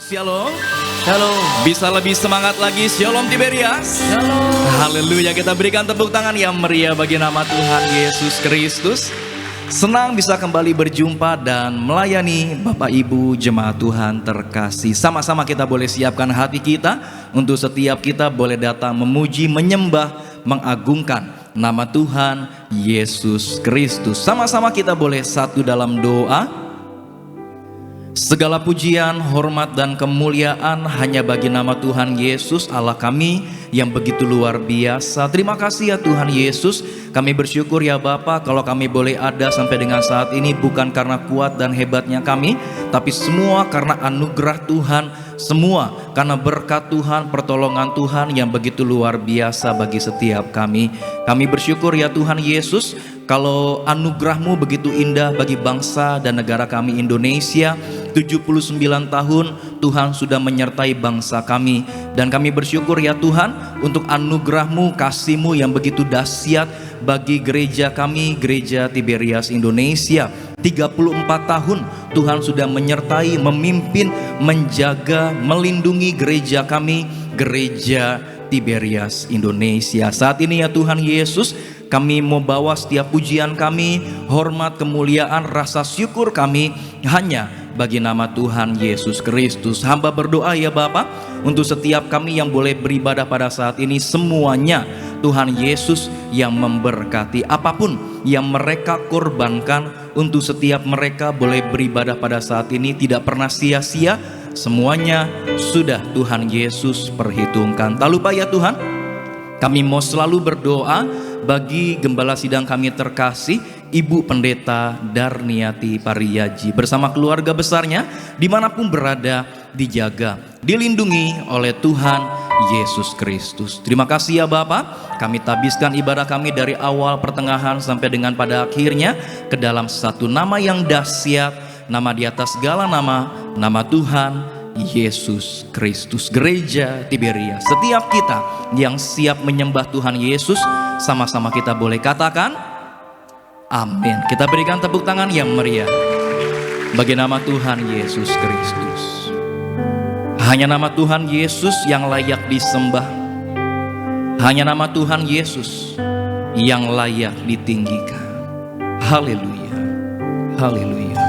Shalom. Shalom. Bisa lebih semangat lagi. Shalom Tiberias. Shalom. Haleluya. Kita berikan tepuk tangan yang meriah bagi nama Tuhan Yesus Kristus. Senang bisa kembali berjumpa dan melayani Bapak Ibu jemaat Tuhan terkasih. Sama-sama kita boleh siapkan hati kita untuk setiap kita boleh datang memuji, menyembah, mengagungkan nama Tuhan Yesus Kristus. Sama-sama kita boleh satu dalam doa. Segala pujian, hormat, dan kemuliaan hanya bagi nama Tuhan Yesus Allah kami yang begitu luar biasa. Terima kasih ya Tuhan Yesus. Kami bersyukur ya Bapa kalau kami boleh ada sampai dengan saat ini bukan karena kuat dan hebatnya kami, tapi semua karena anugerah Tuhan, semua karena berkat Tuhan, pertolongan Tuhan yang begitu luar biasa bagi setiap kami. Kami bersyukur ya Tuhan Yesus kalau anugerah-Mu begitu indah bagi bangsa dan negara kami Indonesia. 79 tahun Tuhan sudah menyertai bangsa kami. Dan kami bersyukur ya Tuhan untuk anugerah-Mu, kasih-Mu yang begitu dahsyat bagi gereja kami, Gereja Tiberias Indonesia. 34 tahun Tuhan sudah menyertai, memimpin, menjaga, melindungi gereja kami, Gereja Tiberias Indonesia. Saat ini ya Tuhan Yesus, kami mau bawa setiap pujian kami, hormat, kemuliaan, rasa syukur kami hanya bagi nama Tuhan Yesus Kristus. Hamba berdoa ya Bapa untuk setiap kami yang boleh beribadah pada saat ini, semuanya Tuhan Yesus yang memberkati. Apapun yang mereka korbankan untuk setiap mereka boleh beribadah pada saat ini tidak pernah sia-sia. Semuanya sudah Tuhan Yesus perhitungkan. Tak lupa ya Tuhan, kami mau selalu berdoa bagi gembala sidang kami terkasih, Ibu Pendeta Darniati Pariyaji bersama keluarga besarnya, dimanapun berada, dijaga, dilindungi oleh Tuhan Yesus Kristus. Terima kasih ya Bapak, kami tabiskan ibadah kami dari awal, pertengahan, sampai dengan pada akhirnya ke dalam satu nama yang dahsyat, nama di atas segala nama, nama Tuhan Yesus Kristus. Gereja Tiberias, setiap kita yang siap menyembah Tuhan Yesus, sama-sama kita boleh katakan amin. Kita berikan tepuk tangan yang meriah bagi nama Tuhan Yesus Kristus. Hanya nama Tuhan Yesus yang layak disembah. Hanya nama Tuhan Yesus yang layak ditinggikan. Haleluya, haleluya.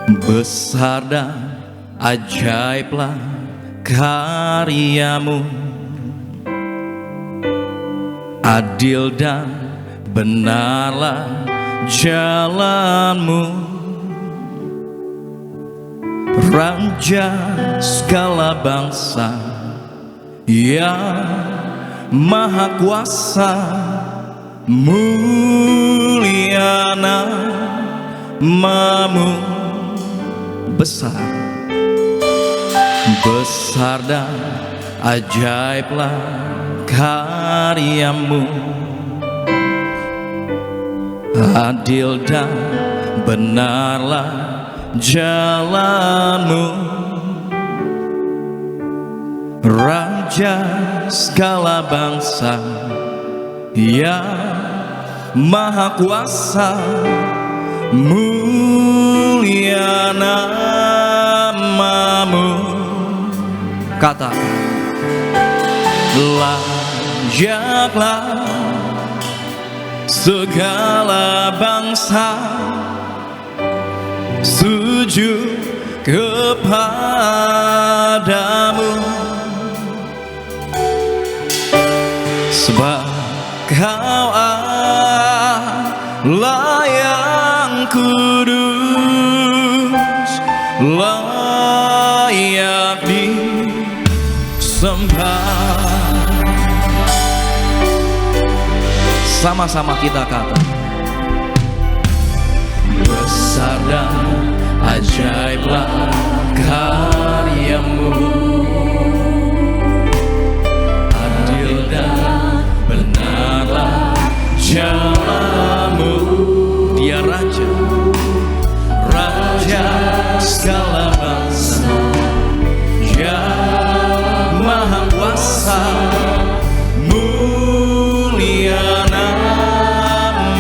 Besar dan ajaiblah karya-Mu, adil dan benarlah jalan-Mu, Raja segala bangsa yang maha kuasa, mulia nama-Mu. Besar, besar dan ajaiblah karya-Mu, adil dan benarlah jalan-Mu, Raja segala bangsa yang maha kuasa, mulia nama-Mu. Katakan, layaklah segala bangsa sujud kepadamu, sebab Kau Allah yang kudus, layak disembah. Sama-sama kita kata, besar dan ajaiblah karya-Mu, adil dan benarlah jalan-Mu. Dia Raja, Raja segala bangsa yang maha kuasa, mulia nama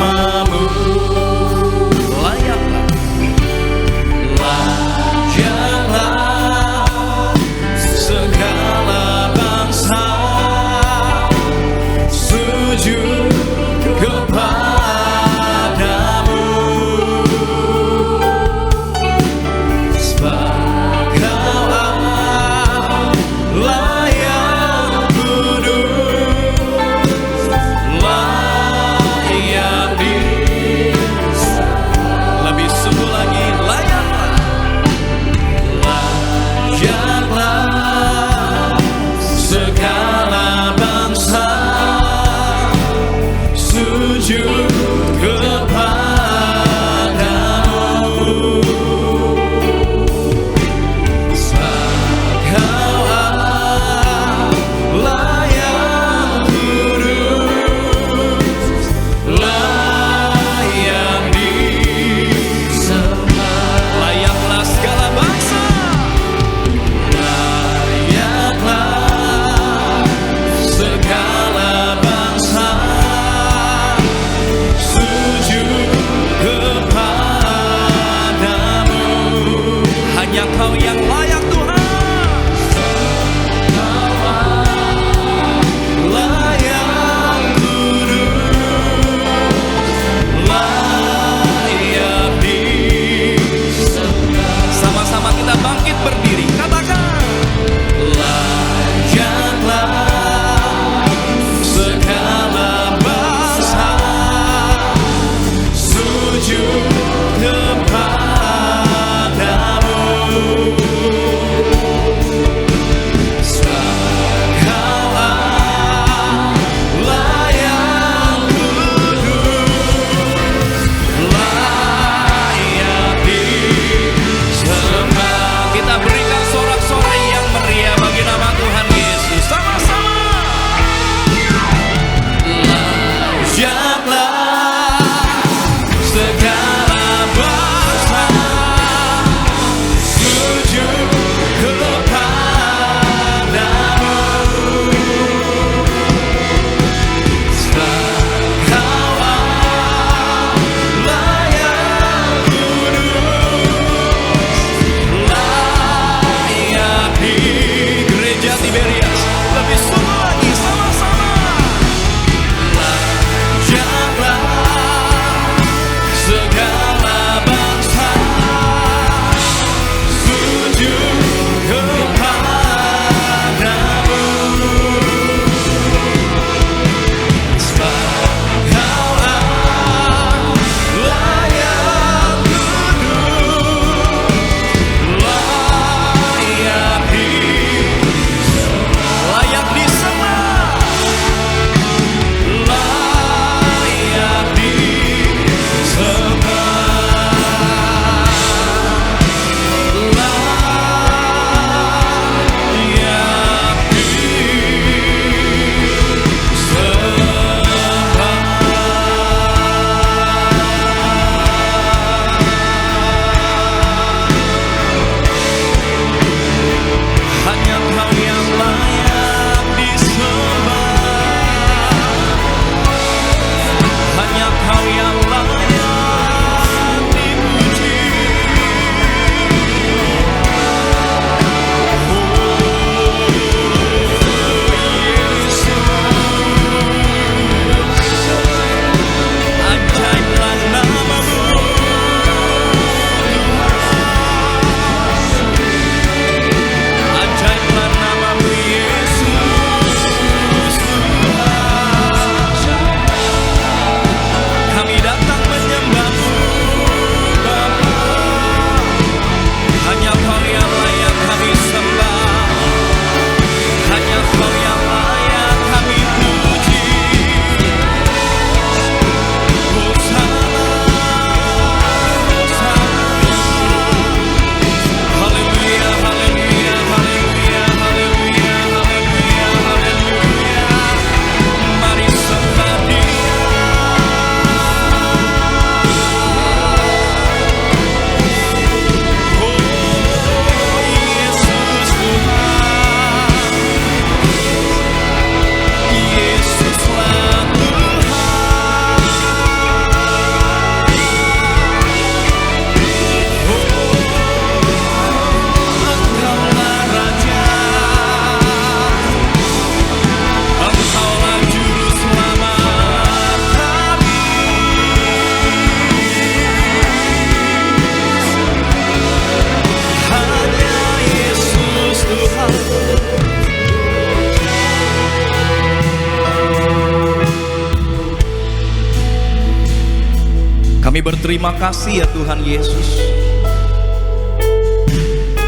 Kami berterima kasih ya Tuhan Yesus.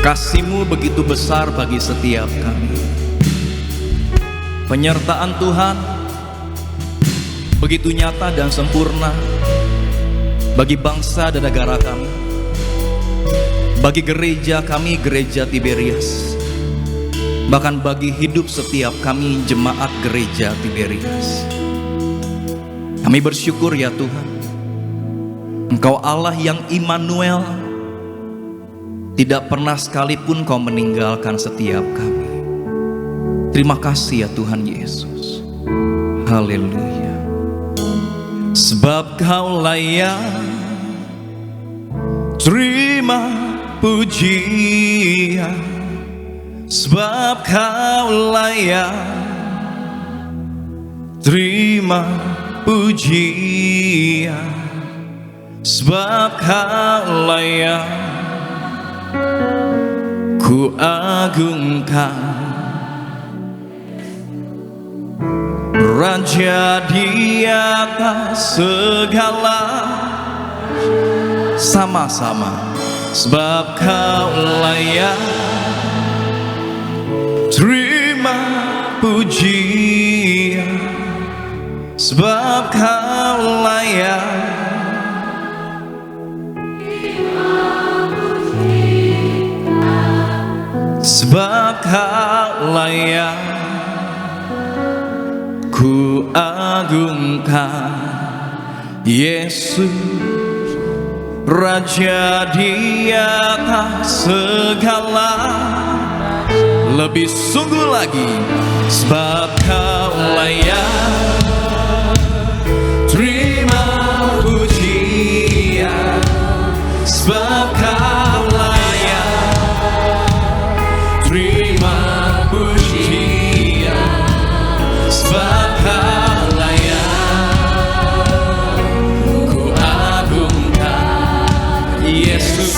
Kasih-Mu begitu besar bagi setiap kami. Penyertaan Tuhan begitu nyata dan sempurna bagi bangsa dan negara kami, bagi gereja kami, gereja Tiberias, bahkan bagi hidup setiap kami jemaat gereja Tiberias. Kami bersyukur ya Tuhan, Engkau Allah yang Immanuel, tidak pernah sekalipun Kau meninggalkan setiap kami. Terima kasih ya Tuhan Yesus. Haleluya. Sebab Kau layak terima pujian, sebab Kau layak terima pujian, sebab Kau layak ku agungkan. Raja di atas segala, sama-sama. Sebab Kau layak terima pujian, sebab Kau layak sebab Kau layak ku agungkan. Yesus Raja di atas segala, lebih sungguh lagi. Sebab Kau layak terima pujian, sebab Kau layak terima pujian, sebab Kau layak ku agungkan. Yesus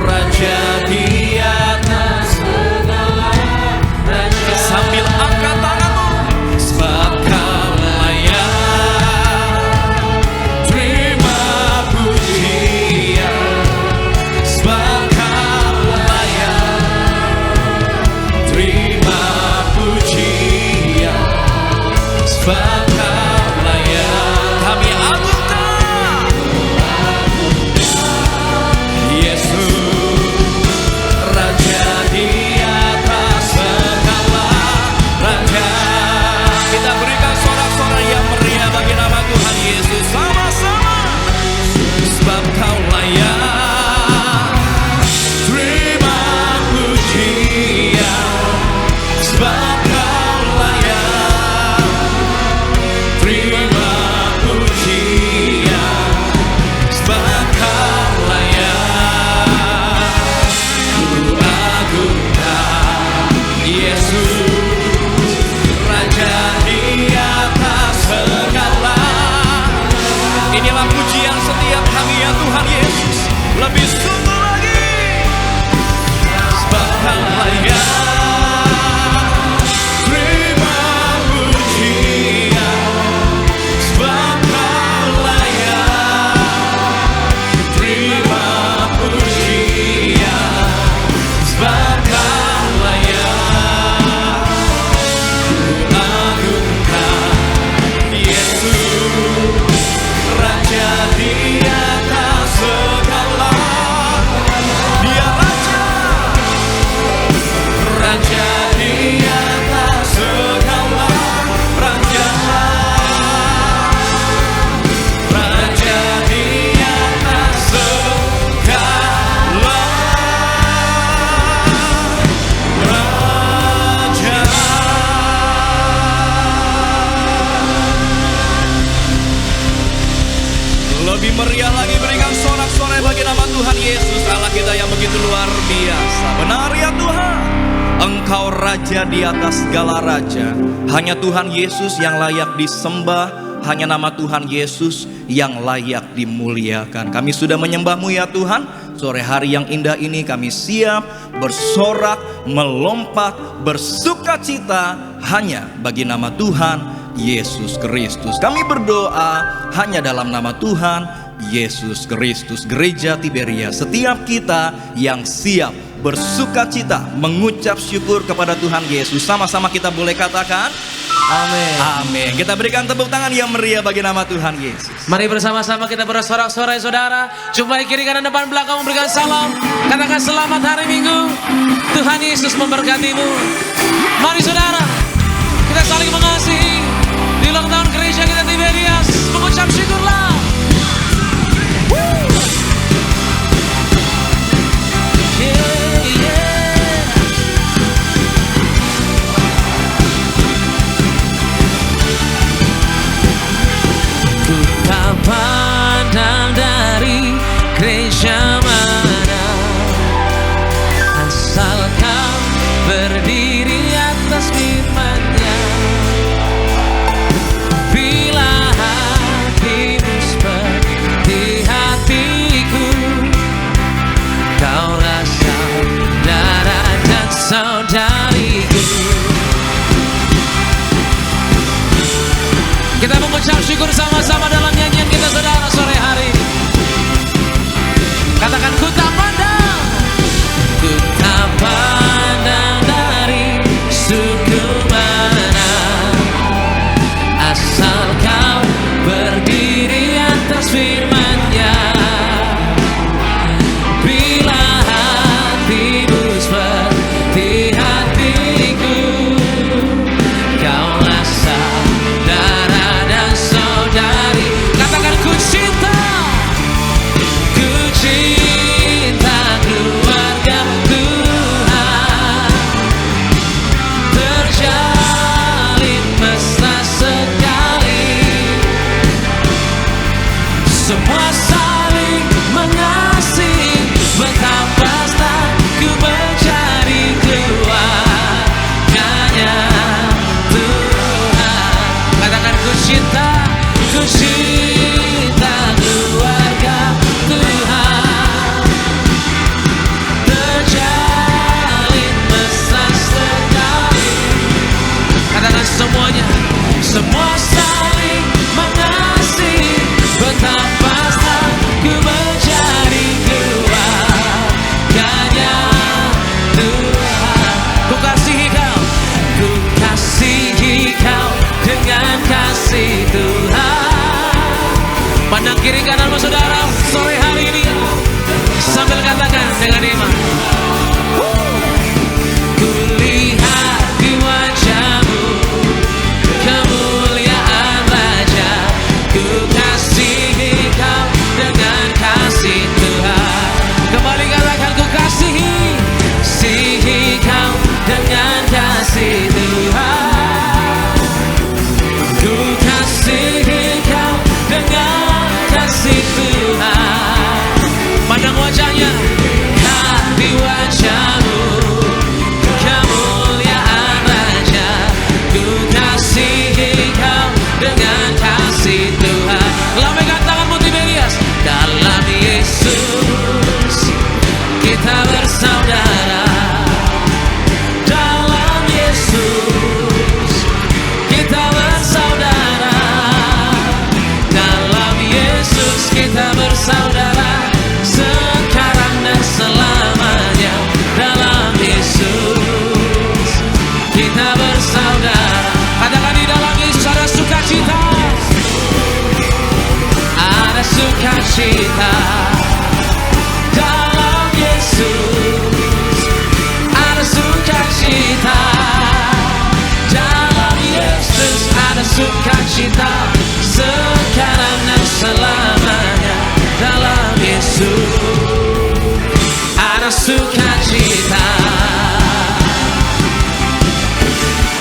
Raja di atas segala raja. Sambil angkat tanganmu. Sebab Kau layak terima pujian, sebab Kau layak terima pujian, sebab Kau layak kami agungkan. Yesus Raja di atas segala raja. Kita berikan sorak-sorai yang meriah bagi nama Tuhan Yesus sama-sama. Sebab Kau layak terima pujian, sebab Kau layak terima pujian, sebab Kau layak ku agungkan. Yesus Raja di atas segala. Inilah pujian setiap kami ya Tuhan Yesus. Lebih sungguh lagi. Sebab Kau layak terima pujian, sebab Kau layak terima pujian, sebab Kau layak ku agungkan. Yesus Raja di atas segala. Dia Raja, Raja di atas segala raja, Raja di atas segala raja. Lebih meriah lagi, berikan sorak-sorai bagi nama Tuhan Yesus, Allah kita yang begitu luar biasa. Benar ya Tuhan, Engkau Raja di atas segala raja. Hanya Tuhan Yesus yang layak disembah, hanya nama Tuhan Yesus yang layak dimuliakan. Kami sudah menyembah-Mu ya Tuhan. Sore hari yang indah ini kami siap bersorak, melompat, bersukacita hanya bagi nama Tuhan Yesus Kristus. Kami berdoa hanya dalam nama Tuhan Yesus Kristus. Gereja Tiberias, setiap kita yang siap bersuka cita mengucap syukur kepada Tuhan Yesus, sama-sama kita boleh katakan amin. Amin. Kita berikan tepuk tangan yang meriah bagi nama Tuhan Yesus. Mari bersama-sama kita bersorak-sorai saudara. Jumpai kiri kanan depan belakang, memberikan salam. Katakan selamat hari Minggu. Tuhan Yesus memberkatimu. Mari saudara, kita saling mengasihi. Di ulang tahun gereja kita Tiberias, mengucap syukurlah. Ku tak pandang dari gereja mana, asalkan berdiri atas firman-Nya. Bila hatimu seperti hatiku, kau rasa saudara dan saudariku. Kita mengucap syukur sama-sama dalam nyanyian kita saudara sore hari ini. Katakan ku tak pandang dari suku mana, asal kau berdiri atas firman-Nya. Bila hatimu seperti hatiku, kaulah saudara dan saudari. Katakan ku cinta keluarga Tuhan, terjalin mesra sekali, semua saling mengasihi, betapa ku mencari keluarganya Tuhan. Katakan ku cinta keluarga Tuhan, terjalin mesra sekali. Katakan semuanya, semua saling mengasihi, betapa ku mencari keluarganya Tuhan. Ku kasihi kau dengan kasih Tuhan. Pandang kiri kananmu saudara sore hari ini, sambil katakan dengan iman. Kulihat di wajahmu kemuliaan Raja, ku kasihi kau dengan kasih Tuhan. Kembali katakan ku kasihi kau dengan kasih Tuhan. Ku kasihi kau dengan kasih Tuhan. Pandang wajahnya, lihat di wajahmu kemuliaan Raja, ku kasihi kau dengan kasih Tuhan. Lambaikan tanganmu Tiberias. Dalam Yesus kita bersaudara, dalam Yesus kita bersaudara, dalam Yesus kita bersaudara, sekarang dan selamanya. Dalam Yesus kita bersaudara. Katakan di dalam Yesus ada sukacita, ada sukacita. Dalam Yesus ada sukacita, dalam Yesus ada sukacita, sekarang dan selamanya. Dalam Yesus ada sukacita.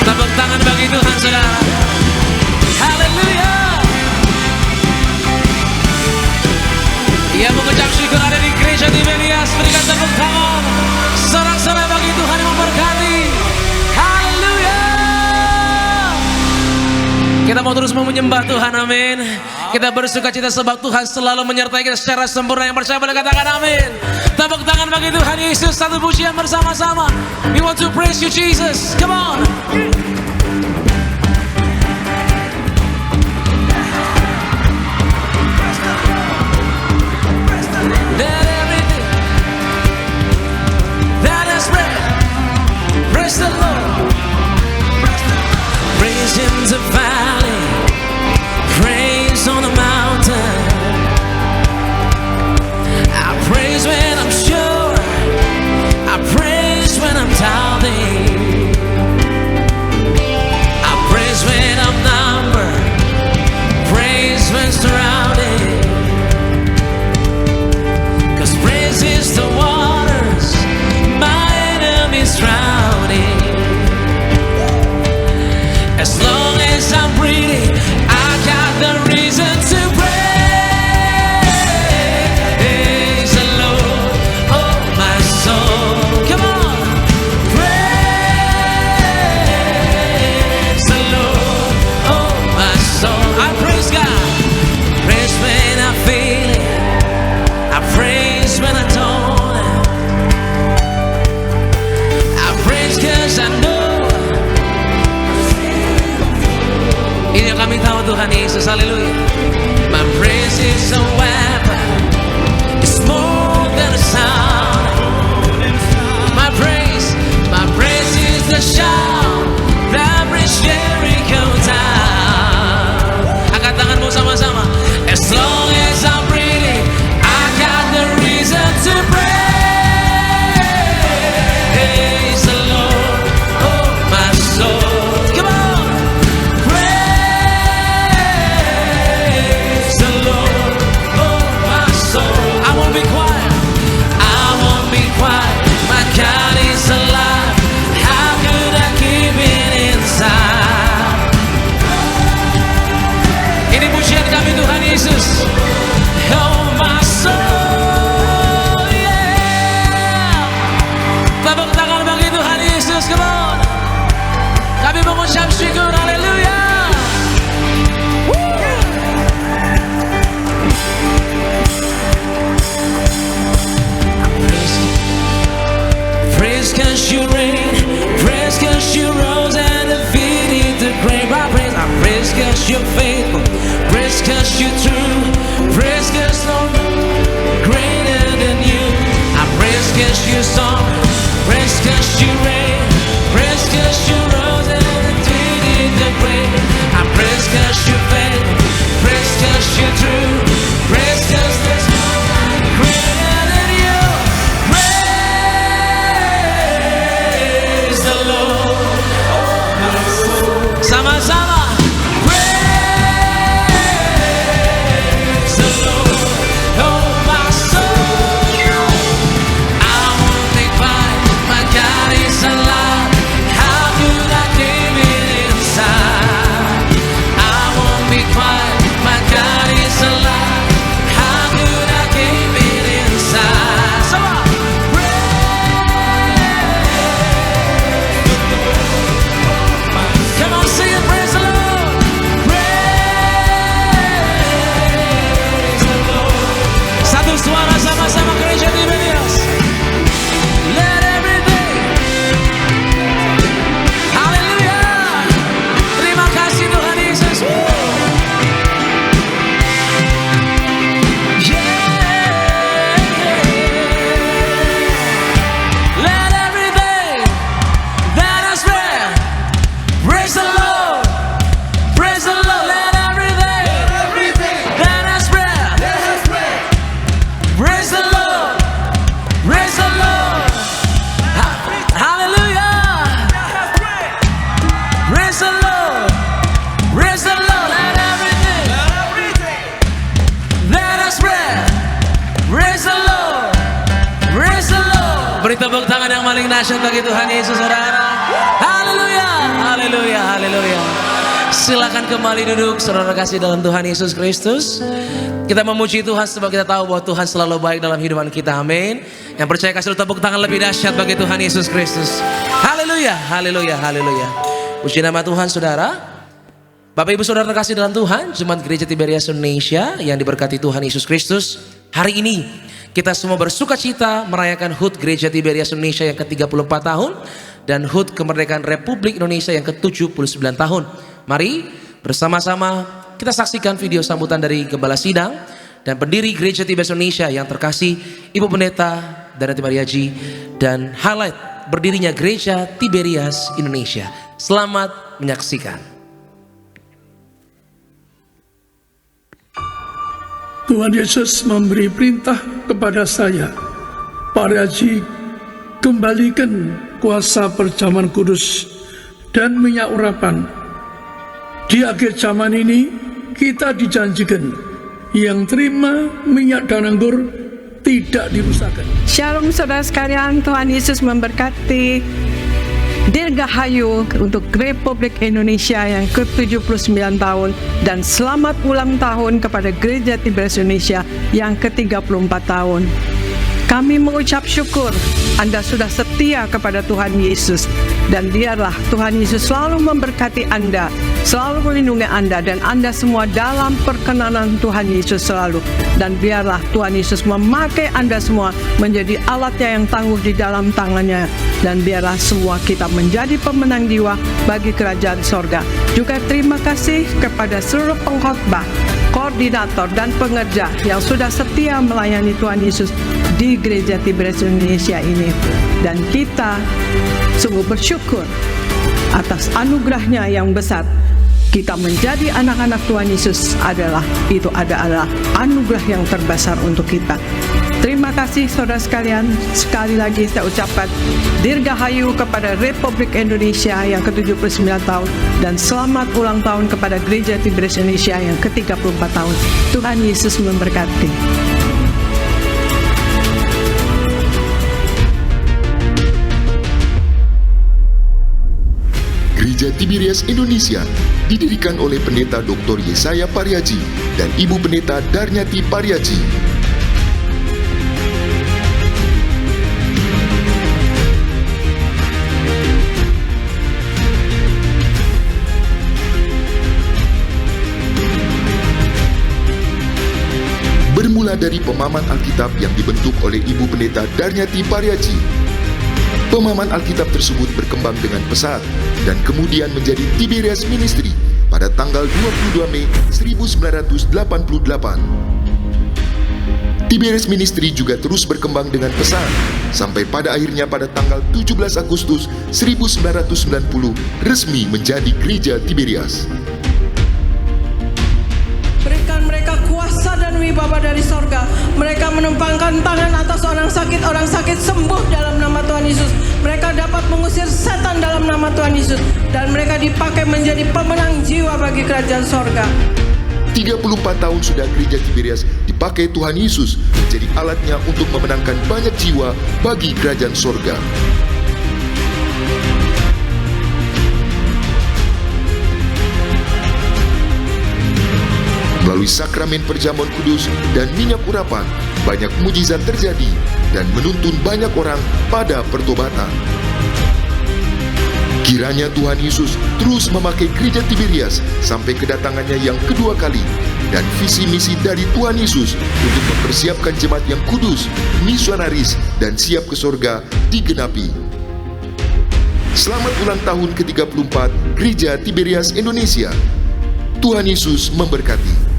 Tepuk tangan bagi Tuhan saudara. Haleluya. Ia mengucap syukur ada di gereja Tiberias. Berikan tepuk tangan sorak-sorai bagi Tuhan yang memberkati. Haleluya. Kita mau terus menyembah Tuhan, amin. Kita bersuka cita sebab Tuhan selalu menyertai kita secara sempurna. Yang percaya boleh katakan amin. Tepuk tangan bagi Tuhan Yesus. Satu pujian bersama-sama. We want to praise you Jesus. Come on. haleluya. My praise is a weapon, it's more than a sound. My praise is the shout that brings Jericho down. Angkat tanganmu sama-sama. As long as I'm breathing, I got the reason to praise the Lord, oh my soul. Come on, praise the Lord, oh my soul. I won't be quiet, I won't be quiet. My God is alive. How could I keep it inside? Ini pujian kami Tuhan Yesus. Oh my soul, yeah. Tepuk tangan bagi Tuhan Yesus, come on. Kami mengucap syukur, haleluya. Praise 'cause you reign, praise 'cause you rose and defeated the grave. I praise 'cause you're faithful, praise 'cause you're true, praise 'cause no greater than you. I praise 'cause you're strong, praise 'cause you reign, praise 'cause you rose and defeated the grave. I praise 'cause you're faithful, praise 'cause you're true, praise 'cause there's no one greater than you. Praise the Lord, sama-sama. Praise the Lord, oh my soul. I won't be quiet, my God is alive. How could I keep it inside? I won't be quiet, my God is alive. How could I keep it inside? Come on. Come on, sing it, praise the Lord. Praise the Lord. Satu suara sama-sama gereja Tiberias. Let everything. Haleluya. Terima kasih Tuhan Yesus. Let everything that has breath praise the Lord. Praise the Lord. Let everything that has breath praise the Lord. Praise the Lord. Hallelujah. Praise the Lord. Praise the Lord. Let everything that has breath praise the Lord. Praise the Lord. Beri tepuk tangan yang paling dahsyat bagi Tuhan Yesus, saudara. Haleluya. Haleluya. Haleluya. Silakan kembali duduk, saudara kasih dalam Tuhan Yesus Kristus. Kita memuji Tuhan sebab kita tahu bahwa Tuhan selalu baik dalam hidupan kita. Amin. Yang percaya kasih tepuk tangan lebih dahsyat bagi Tuhan Yesus Kristus. Haleluya. Haleluya. Haleluya. Puji nama Tuhan, saudara. Bapak Ibu Saudara terkasih dalam Tuhan, Jemaat Gereja Tiberias Indonesia yang diberkati Tuhan Yesus Kristus. Hari ini kita semua bersuka cita merayakan HUT Gereja Tiberias Indonesia yang ke-34 tahun dan HUT Kemerdekaan Republik Indonesia yang ke-79 tahun. Mari bersama-sama kita saksikan video sambutan dari Gembala Sidang dan pendiri Gereja Tiberias Indonesia yang terkasih Ibu Pendeta Danati Mariaji dan highlight berdirinya Gereja Tiberias Indonesia. Selamat menyaksikan. Tuhan Yesus memberi perintah kepada saya, Pak Haji, kembalikan kuasa perjamuan kudus dan minyak urapan. Di akhir zaman ini kita dijanjikan yang terima minyak dan anggur tidak dirusakkan. Shalom saudara sekalian, Tuhan Yesus memberkati. Dirgahayu untuk Republik Indonesia yang ke-79 tahun dan selamat ulang tahun kepada Gereja Tiberias Indonesia yang ke-34 tahun. Kami mengucap syukur Anda sudah setia kepada Tuhan Yesus dan biarlah Tuhan Yesus selalu memberkati Anda selalu melindungi Anda dan Anda semua dalam perkenanan Tuhan Yesus selalu. Dan biarlah Tuhan Yesus memakai Anda semua menjadi alatnya yang tangguh di dalam tangannya. Dan biarlah semua kita menjadi pemenang jiwa bagi kerajaan sorga. Juga terima kasih kepada seluruh pengkhotbah, koordinator dan pengerja yang sudah setia melayani Tuhan Yesus di Gereja Tiberias Indonesia ini. Dan kita sungguh bersyukur atas anugerahnya yang besar. Kita menjadi anak-anak Tuhan Yesus adalah anugerah yang terbesar untuk kita. Terima kasih saudara sekalian. Sekali lagi saya ucapkan Dirgahayu kepada Republik Indonesia yang ke-79 tahun dan selamat ulang tahun kepada Gereja Tiberias Indonesia yang ke-34 tahun. Tuhan Yesus memberkati. Gereja Tiberias Indonesia didirikan oleh Pendeta Dr. Yesaya Pariaji dan Ibu Pendeta Darnyati Pariaji. Bermula dari pemahaman Alkitab yang dibentuk oleh Ibu Pendeta Darnyati Pariaji. Pemahaman Alkitab tersebut berkembang dengan pesat dan kemudian menjadi Tiberias Ministry pada tanggal 22 Mei 1988. Tiberias Ministry juga terus berkembang dengan pesat sampai pada akhirnya pada tanggal 17 Agustus 1990 resmi menjadi Gereja Tiberias. Berikan mereka kuasa dan wibawa dari sorga. Mereka menumpangkan tangan atas orang sakit sembuh dalam nama Tuhan Yesus. Mereka dapat mengusir setan dalam nama Tuhan Yesus. Dan mereka dipakai menjadi pemenang jiwa bagi kerajaan sorga. 34 tahun sudah Gereja Tiberias dipakai Tuhan Yesus menjadi alatnya untuk memenangkan banyak jiwa bagi kerajaan sorga. Melalui sakramen perjamuan kudus dan minyak urapan, banyak mujizat terjadi dan menuntun banyak orang pada pertobatan. Kiranya Tuhan Yesus terus memakai Gereja Tiberias sampai kedatangannya yang kedua kali, dan visi misi dari Tuhan Yesus untuk mempersiapkan jemaat yang kudus, misionaris, dan siap ke sorga digenapi. Selamat ulang tahun ke-34 Gereja Tiberias Indonesia. Tuhan Yesus memberkati.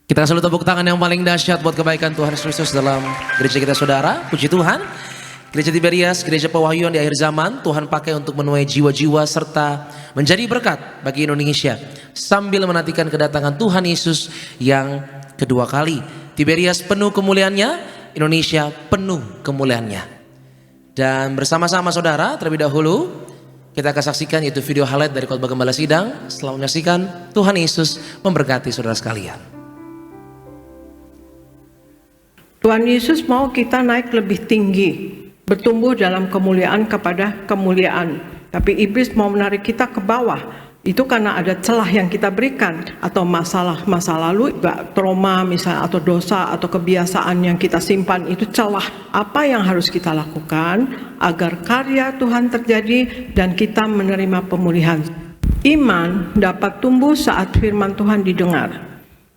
Kita selalu tepuk tangan yang paling dahsyat buat kebaikan Tuhan Yesus Kristus dalam gereja kita saudara. Puji Tuhan. Gereja Tiberias, gereja pewahyuan di akhir zaman, Tuhan pakai untuk menuai jiwa-jiwa serta menjadi berkat bagi Indonesia sambil menantikan kedatangan Tuhan Yesus yang kedua kali. Tiberias penuh kemuliaannya, Indonesia penuh kemuliaannya. Dan bersama-sama saudara, terlebih dahulu kita akan saksikan yaitu video highlight dari khotbah gembala sidang. Setelah menyaksikan, Tuhan Yesus memberkati saudara sekalian. Tuhan Yesus mau kita naik lebih tinggi, bertumbuh dalam kemuliaan kepada kemuliaan. Tapi iblis mau menarik kita ke bawah. Itu karena ada celah yang kita berikan, atau masalah masa lalu, trauma misalnya, atau dosa, atau kebiasaan yang kita simpan. Itu celah. Apa yang harus kita lakukan agar karya Tuhan terjadi dan kita menerima pemulihan? Iman dapat tumbuh saat firman Tuhan didengar,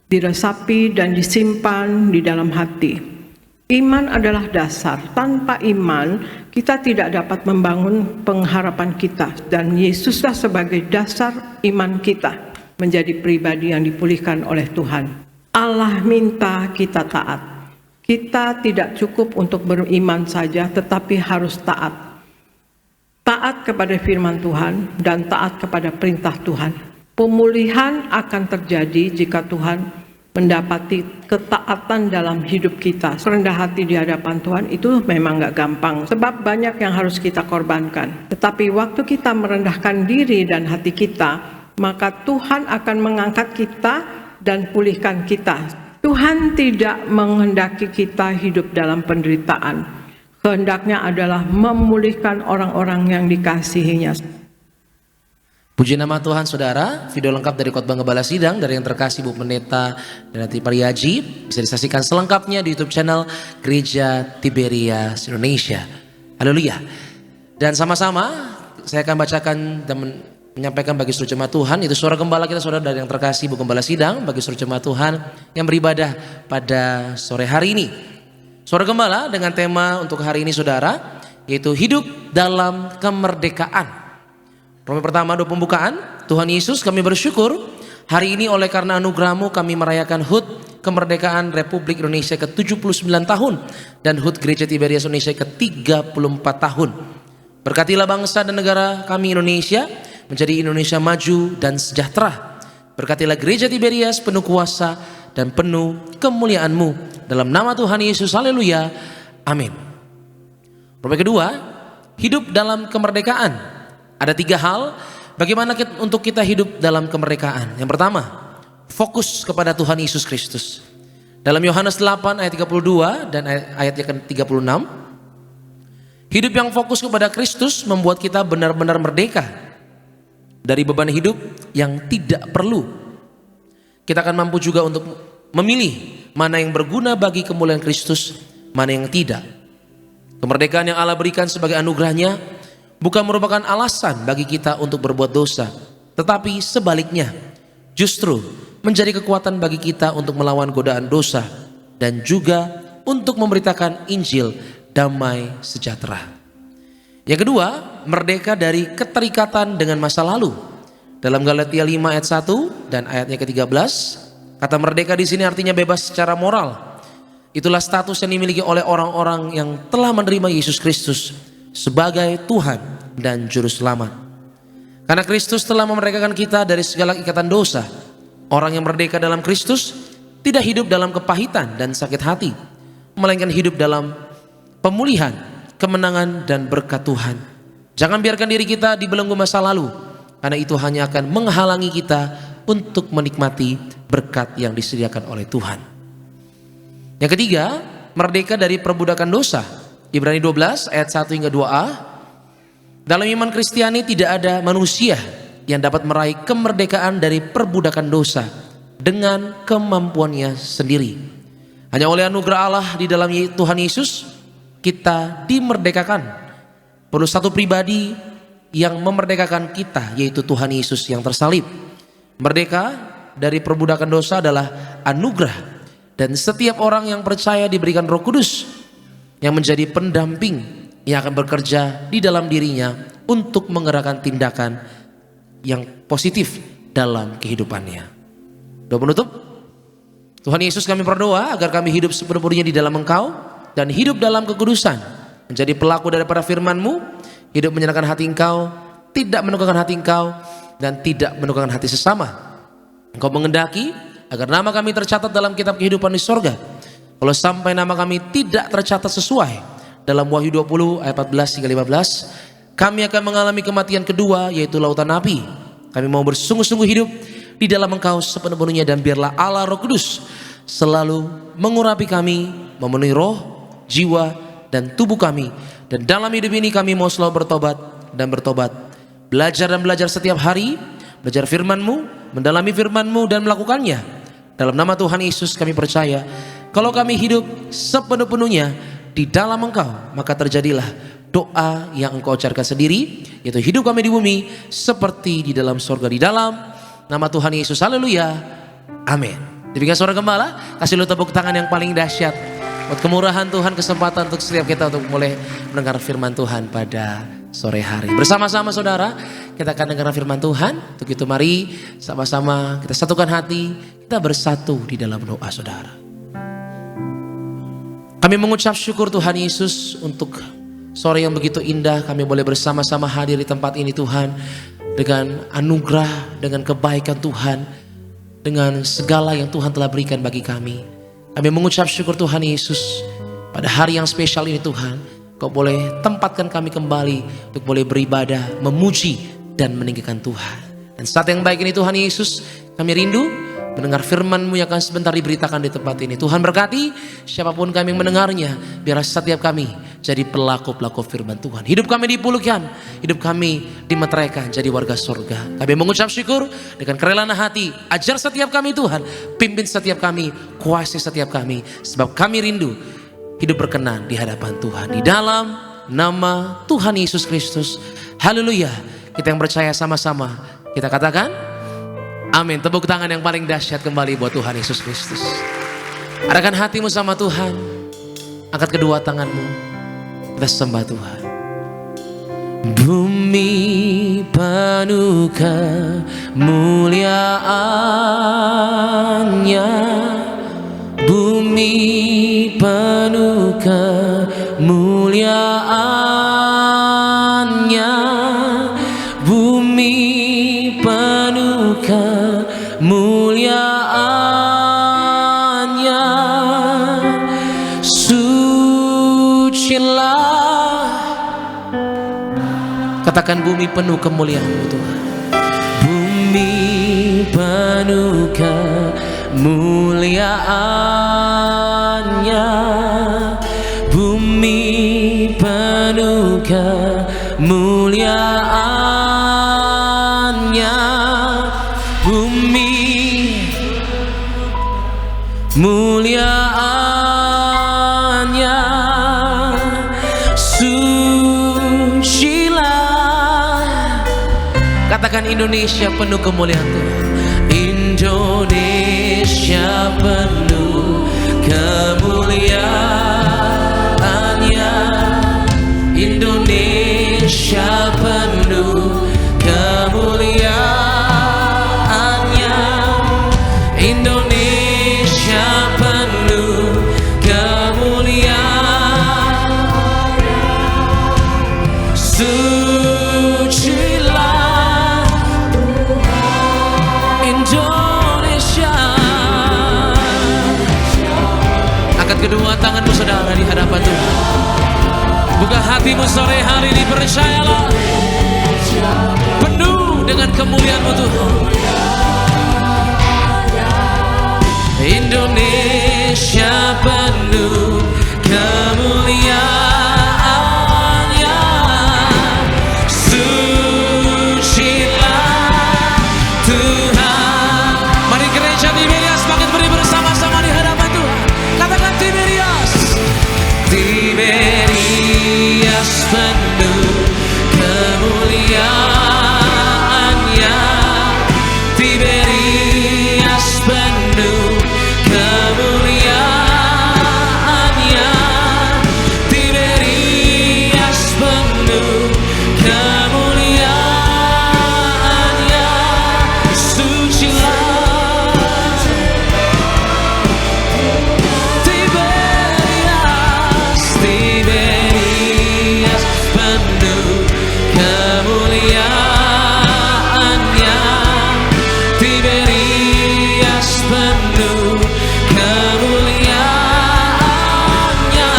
diresapi dan disimpan di dalam hati. Iman adalah dasar. Tanpa iman, kita tidak dapat membangun pengharapan kita. Dan Yesuslah sebagai dasar iman kita menjadi pribadi yang dipulihkan oleh Tuhan. Allah minta kita taat. Kita tidak cukup untuk beriman saja, tetapi harus taat. Taat kepada firman Tuhan dan taat kepada perintah Tuhan. Pemulihan akan terjadi jika Tuhan mendapati ketaatan dalam hidup kita. Rendah hati di hadapan Tuhan itu memang gak gampang, sebab banyak yang harus kita korbankan. Tetapi waktu kita merendahkan diri dan hati kita, maka Tuhan akan mengangkat kita dan pulihkan kita. Tuhan tidak menghendaki kita hidup dalam penderitaan. kehendaknya adalah memulihkan orang-orang yang dikasihinya. Puji nama Tuhan saudara. Video lengkap dari khotbah Gembala Sidang dari yang terkasih Bu Pendeta Darnyati Pariaji bisa disaksikan selengkapnya di YouTube channel Gereja Tiberias Indonesia. Haleluya. Dan sama-sama saya akan bacakan dan menyampaikan bagi seluruh jemaat Tuhan, itu suara gembala kita saudara dari yang terkasih Bu Gembala Sidang, bagi seluruh jemaat Tuhan yang beribadah pada sore hari ini. Suara gembala dengan tema untuk hari ini saudara, yaitu hidup dalam kemerdekaan. Roma pertama doa pembukaan. Tuhan Yesus, kami bersyukur hari ini oleh karena anugerah-Mu kami merayakan HUT kemerdekaan Republik Indonesia ke-79 tahun dan HUT Gereja Tiberias Indonesia ke-34 tahun. Berkatilah bangsa dan negara kami Indonesia menjadi Indonesia maju dan sejahtera. Berkatilah Gereja Tiberias penuh kuasa dan penuh kemuliaan-Mu. Dalam nama Tuhan Yesus, haleluya, amin. Roma kedua, hidup dalam kemerdekaan. Ada 3 hal bagaimana untuk kita hidup dalam kemerdekaan. Yang pertama, fokus kepada Tuhan Yesus Kristus. Dalam Yohanes 8 ayat 32 dan ayatnya ke-36, hidup yang fokus kepada Kristus membuat kita benar-benar merdeka dari beban hidup yang tidak perlu. Kita akan mampu juga untuk memilih mana yang berguna bagi kemuliaan Kristus, mana yang tidak. Kemerdekaan yang Allah berikan sebagai anugerahnya bukan merupakan alasan bagi kita untuk berbuat dosa, tetapi sebaliknya justru menjadi kekuatan bagi kita untuk melawan godaan dosa dan juga untuk memberitakan Injil damai sejahtera. Yang kedua, merdeka dari keterikatan dengan masa lalu. Dalam Galatia 5 ayat 1 dan ayatnya ke-13, kata merdeka di sini artinya bebas secara moral. Itulah status yang dimiliki oleh orang-orang yang telah menerima Yesus Kristus sebagai Tuhan dan Juru Selamat. Karena Kristus telah memerdekakan kita dari segala ikatan dosa. Orang yang merdeka dalam Kristus tidak hidup dalam kepahitan dan sakit hati, melainkan hidup dalam pemulihan, kemenangan dan berkat Tuhan. Jangan biarkan diri kita dibelenggu masa lalu, karena itu hanya akan menghalangi kita untuk menikmati berkat yang disediakan oleh Tuhan. Yang ketiga, merdeka dari perbudakan dosa. Ibrani 12 ayat 1 hingga 2a. Dalam iman Kristiani tidak ada manusia yang dapat meraih kemerdekaan dari perbudakan dosa dengan kemampuannya sendiri. Hanya oleh anugerah Allah di dalam Tuhan Yesus kita dimerdekakan. Perlu satu pribadi yang memerdekakan kita, yaitu Tuhan Yesus yang tersalib. Merdeka dari perbudakan dosa adalah anugerah, dan setiap orang yang percaya diberikan Roh Kudus yang menjadi pendamping yang akan bekerja di dalam dirinya untuk menggerakkan tindakan yang positif dalam kehidupannya. Doa penutup. Tuhan Yesus, kami berdoa agar kami hidup sepenuhnya di dalam Engkau dan hidup dalam kekudusan, menjadi pelaku daripada firman-Mu, hidup menyenangkan hati Engkau, tidak menegangkan hati Engkau dan tidak menegangkan hati sesama. Engkau mengendaki agar nama kami tercatat dalam kitab kehidupan di sorga. Kalau sampai nama kami tidak tercatat sesuai dalam Wahyu 20 ayat 14 hingga 15, kami akan mengalami kematian kedua, yaitu lautan api. Kami mau bersungguh-sungguh hidup di dalam Engkau sepenuh-penuhnya, dan biarlah Allah Roh Kudus selalu mengurapi kami, memenuhi roh, jiwa dan tubuh kami. Dan dalam hidup ini kami mau selalu bertobat dan bertobat, belajar dan belajar setiap hari, belajar firman-Mu, mendalami firman-Mu dan melakukannya. Dalam nama Tuhan Yesus kami percaya, kalau kami hidup sepenuh-penuhnya di dalam Engkau, maka terjadilah doa yang Engkau ucapkan sendiri, yaitu hidup kami di bumi seperti di dalam surga. Di dalam nama Tuhan Yesus, haleluya, amin. Demikian suara gembala, kasih lu tepuk tangan yang paling dahsyat buat kemurahan Tuhan, kesempatan untuk setiap kita untuk boleh mendengar firman Tuhan pada sore hari. Bersama-sama saudara, kita akan dengar firman Tuhan. Untuk itu mari sama-sama kita satukan hati, kita bersatu di dalam doa saudara. Kami mengucap syukur Tuhan Yesus untuk sore yang begitu indah. Kami boleh bersama-sama hadir di tempat ini Tuhan, dengan anugerah, dengan kebaikan Tuhan, dengan segala yang Tuhan telah berikan bagi kami. Kami mengucap syukur Tuhan Yesus pada hari yang spesial ini Tuhan. Kau boleh tempatkan kami kembali untuk boleh beribadah, memuji dan meninggikan Tuhan. Dan saat yang baik ini Tuhan Yesus, kami rindu mendengar firman-Mu yang akan sebentar diberitakan di tempat ini. Tuhan berkati siapapun kami yang mendengarnya, biar setiap kami jadi pelaku-pelaku firman Tuhan. Hidup kami dipulihkan, hidup kami dimeteraikan jadi warga surga. Kami mengucap syukur dengan kerelaan hati. Ajar setiap kami Tuhan, pimpin setiap kami, kuasai setiap kami. Sebab kami rindu hidup berkenan di hadapan Tuhan. Di dalam nama Tuhan Yesus Kristus. Haleluya. Kita yang percaya sama-sama, kita katakan amin. Tepuk tangan yang paling dahsyat kembali buat Tuhan Yesus Kristus. Arahkan hatimu sama Tuhan. Angkat kedua tanganmu. Kita sembah Tuhan. Bumi penuh kemuliaan-Nya. Bumi penuh kemuliaan-Nya. Bumi penuh kemuliaan-Nya. Sucilah. Katakan bumi penuh kemuliaan-Mu Tuhan. Bumi penuh kemuliaan-Nya. Bumi penuh kemuliaan-Nya. Bumi muliaan-Nya. Sucilah. Katakan Indonesia penuh kemuliaan Tuhan. Indonesia penuh kemuliaan-Nya. Indonesia penuh kemuliaan-Nya. Indonesia penuh kemuliaan. Sucilah Indonesia. Angkat kedua tanganmu saudara di hadapan Tuhan. Buka hatimu sore hari ini, percayalah penuh dengan kemuliaan-Mu Tuhan. Indonesia penuh kemuliaan-Nya. Sucilah Tuhan. Mari gereja Tiberias makin beri bersama-sama di hadapan Tuhan. Katakan Tiberias. Tiberias penuh kemuliaan-Nya. Tiberias penuh kemuliaan-Nya. Tiberias penuh kemuliaan-Nya. Sucilah Tiberias. Tiberias penuh kemuliaan-Nya. Tiberias penuh kemuliaan-Nya.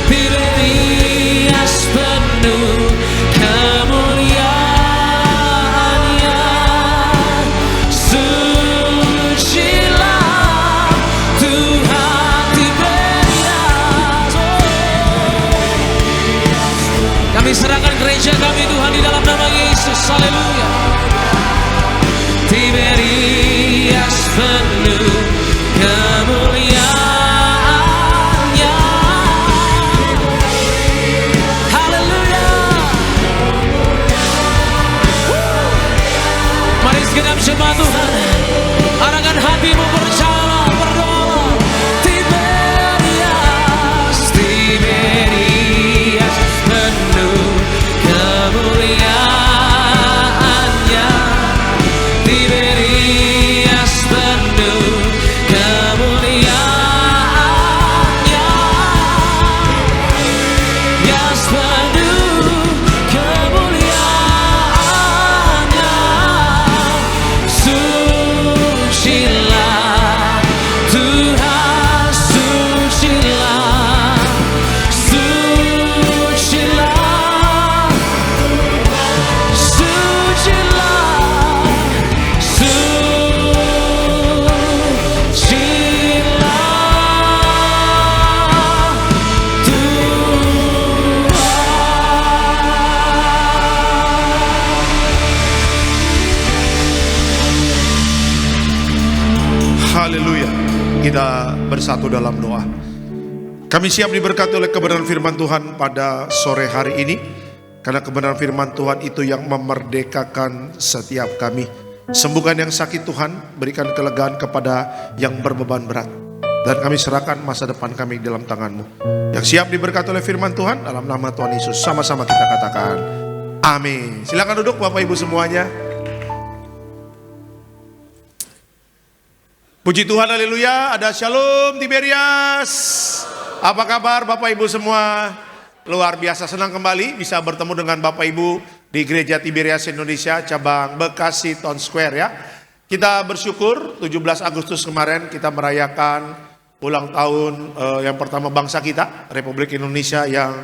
Tiberias penuh kemuliaan-Nya. Sucilah Tuhan Tiberias. Kami serahkan gereja kami Tuhan di dalam nama Yesus. Haleluya. Tiberias penuh kemuliaan-Nya. Haleluya. Mari segenap jemaat Tuhan, arahkan hatimu, percayalah, berdoa. Tiberias. Tiberias penuh kemuliaan-Nya. Tiberias penuh kemuliaan-Nya. Yes, penuh kemuliaan-Nya. Sucilah Haleluya. Kita bersatu dalam doa. Kami siap diberkati oleh kebenaran firman Tuhan pada sore hari ini. Karena kebenaran firman Tuhan itu yang memerdekakan setiap kami. Sembuhkan yang sakit Tuhan, berikan kelegaan kepada yang berbeban berat. Dan kami serahkan masa depan kami dalam tangan-Mu. Yang siap diberkati oleh firman Tuhan, dalam nama Tuhan Yesus. Sama-sama kita katakan, amin. Silakan duduk Bapak Ibu semuanya. Puji Tuhan, haleluya. Ada Shalom Tiberias. Apa kabar Bapak Ibu semua? Luar biasa, senang kembali bisa bertemu dengan Bapak Ibu di Gereja Tiberias Indonesia cabang Bekasi Town Square ya. Kita bersyukur 17 Agustus kemarin kita merayakan ulang tahun yang pertama bangsa kita, Republik Indonesia yang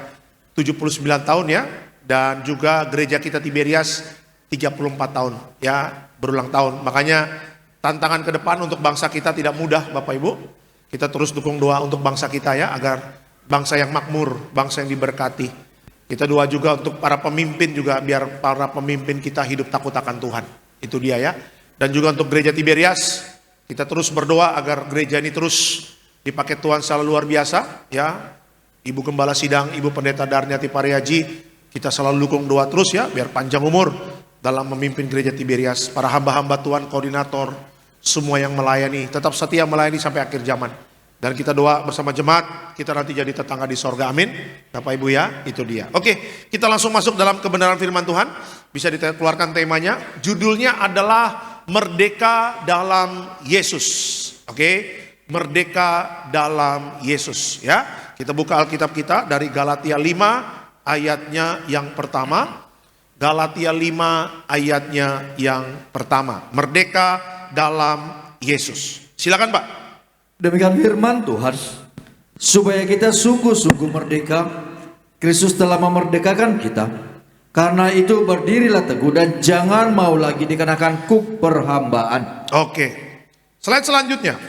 79 tahun ya. Dan juga gereja kita Tiberias 34 tahun ya, berulang tahun. Makanya tantangan ke depan untuk bangsa kita tidak mudah Bapak Ibu. Kita terus dukung doa untuk bangsa kita ya, agar bangsa yang makmur, bangsa yang diberkati. Kita doa juga untuk para pemimpin juga, biar para pemimpin kita hidup takut akan Tuhan. Itu dia ya. Dan juga untuk gereja Tiberias, kita terus berdoa agar gereja ini terus dipakai Tuhan secara luar biasa ya. Ibu Gembala Sidang, Ibu Pendeta Darnyati Pariaji, kita selalu dukung doa terus ya, biar panjang umur dalam memimpin gereja Tiberias. Para hamba-hamba Tuhan, koordinator, semua yang melayani, tetap setia melayani sampai akhir zaman. Dan kita doa bersama jemaat, kita nanti jadi tetangga di sorga, amin. Bapak Ibu ya, itu dia. Oke, kita langsung masuk dalam kebenaran firman Tuhan. Bisa dikeluarkan temanya, judulnya adalah Merdeka dalam Yesus. Oke, Merdeka dalam Yesus ya. Kita buka Alkitab kita dari Galatia 5 ayatnya yang pertama. Galatia 5 ayatnya yang pertama. Merdeka dalam Yesus. Silakan Pak. Demikian firman Tuhan, supaya kita sungguh-sungguh merdeka. Kristus telah memerdekakan kita. Karena itu berdirilah teguh dan jangan mau lagi dikenakan kuk perhambaan. Oke. Slide selanjutnya.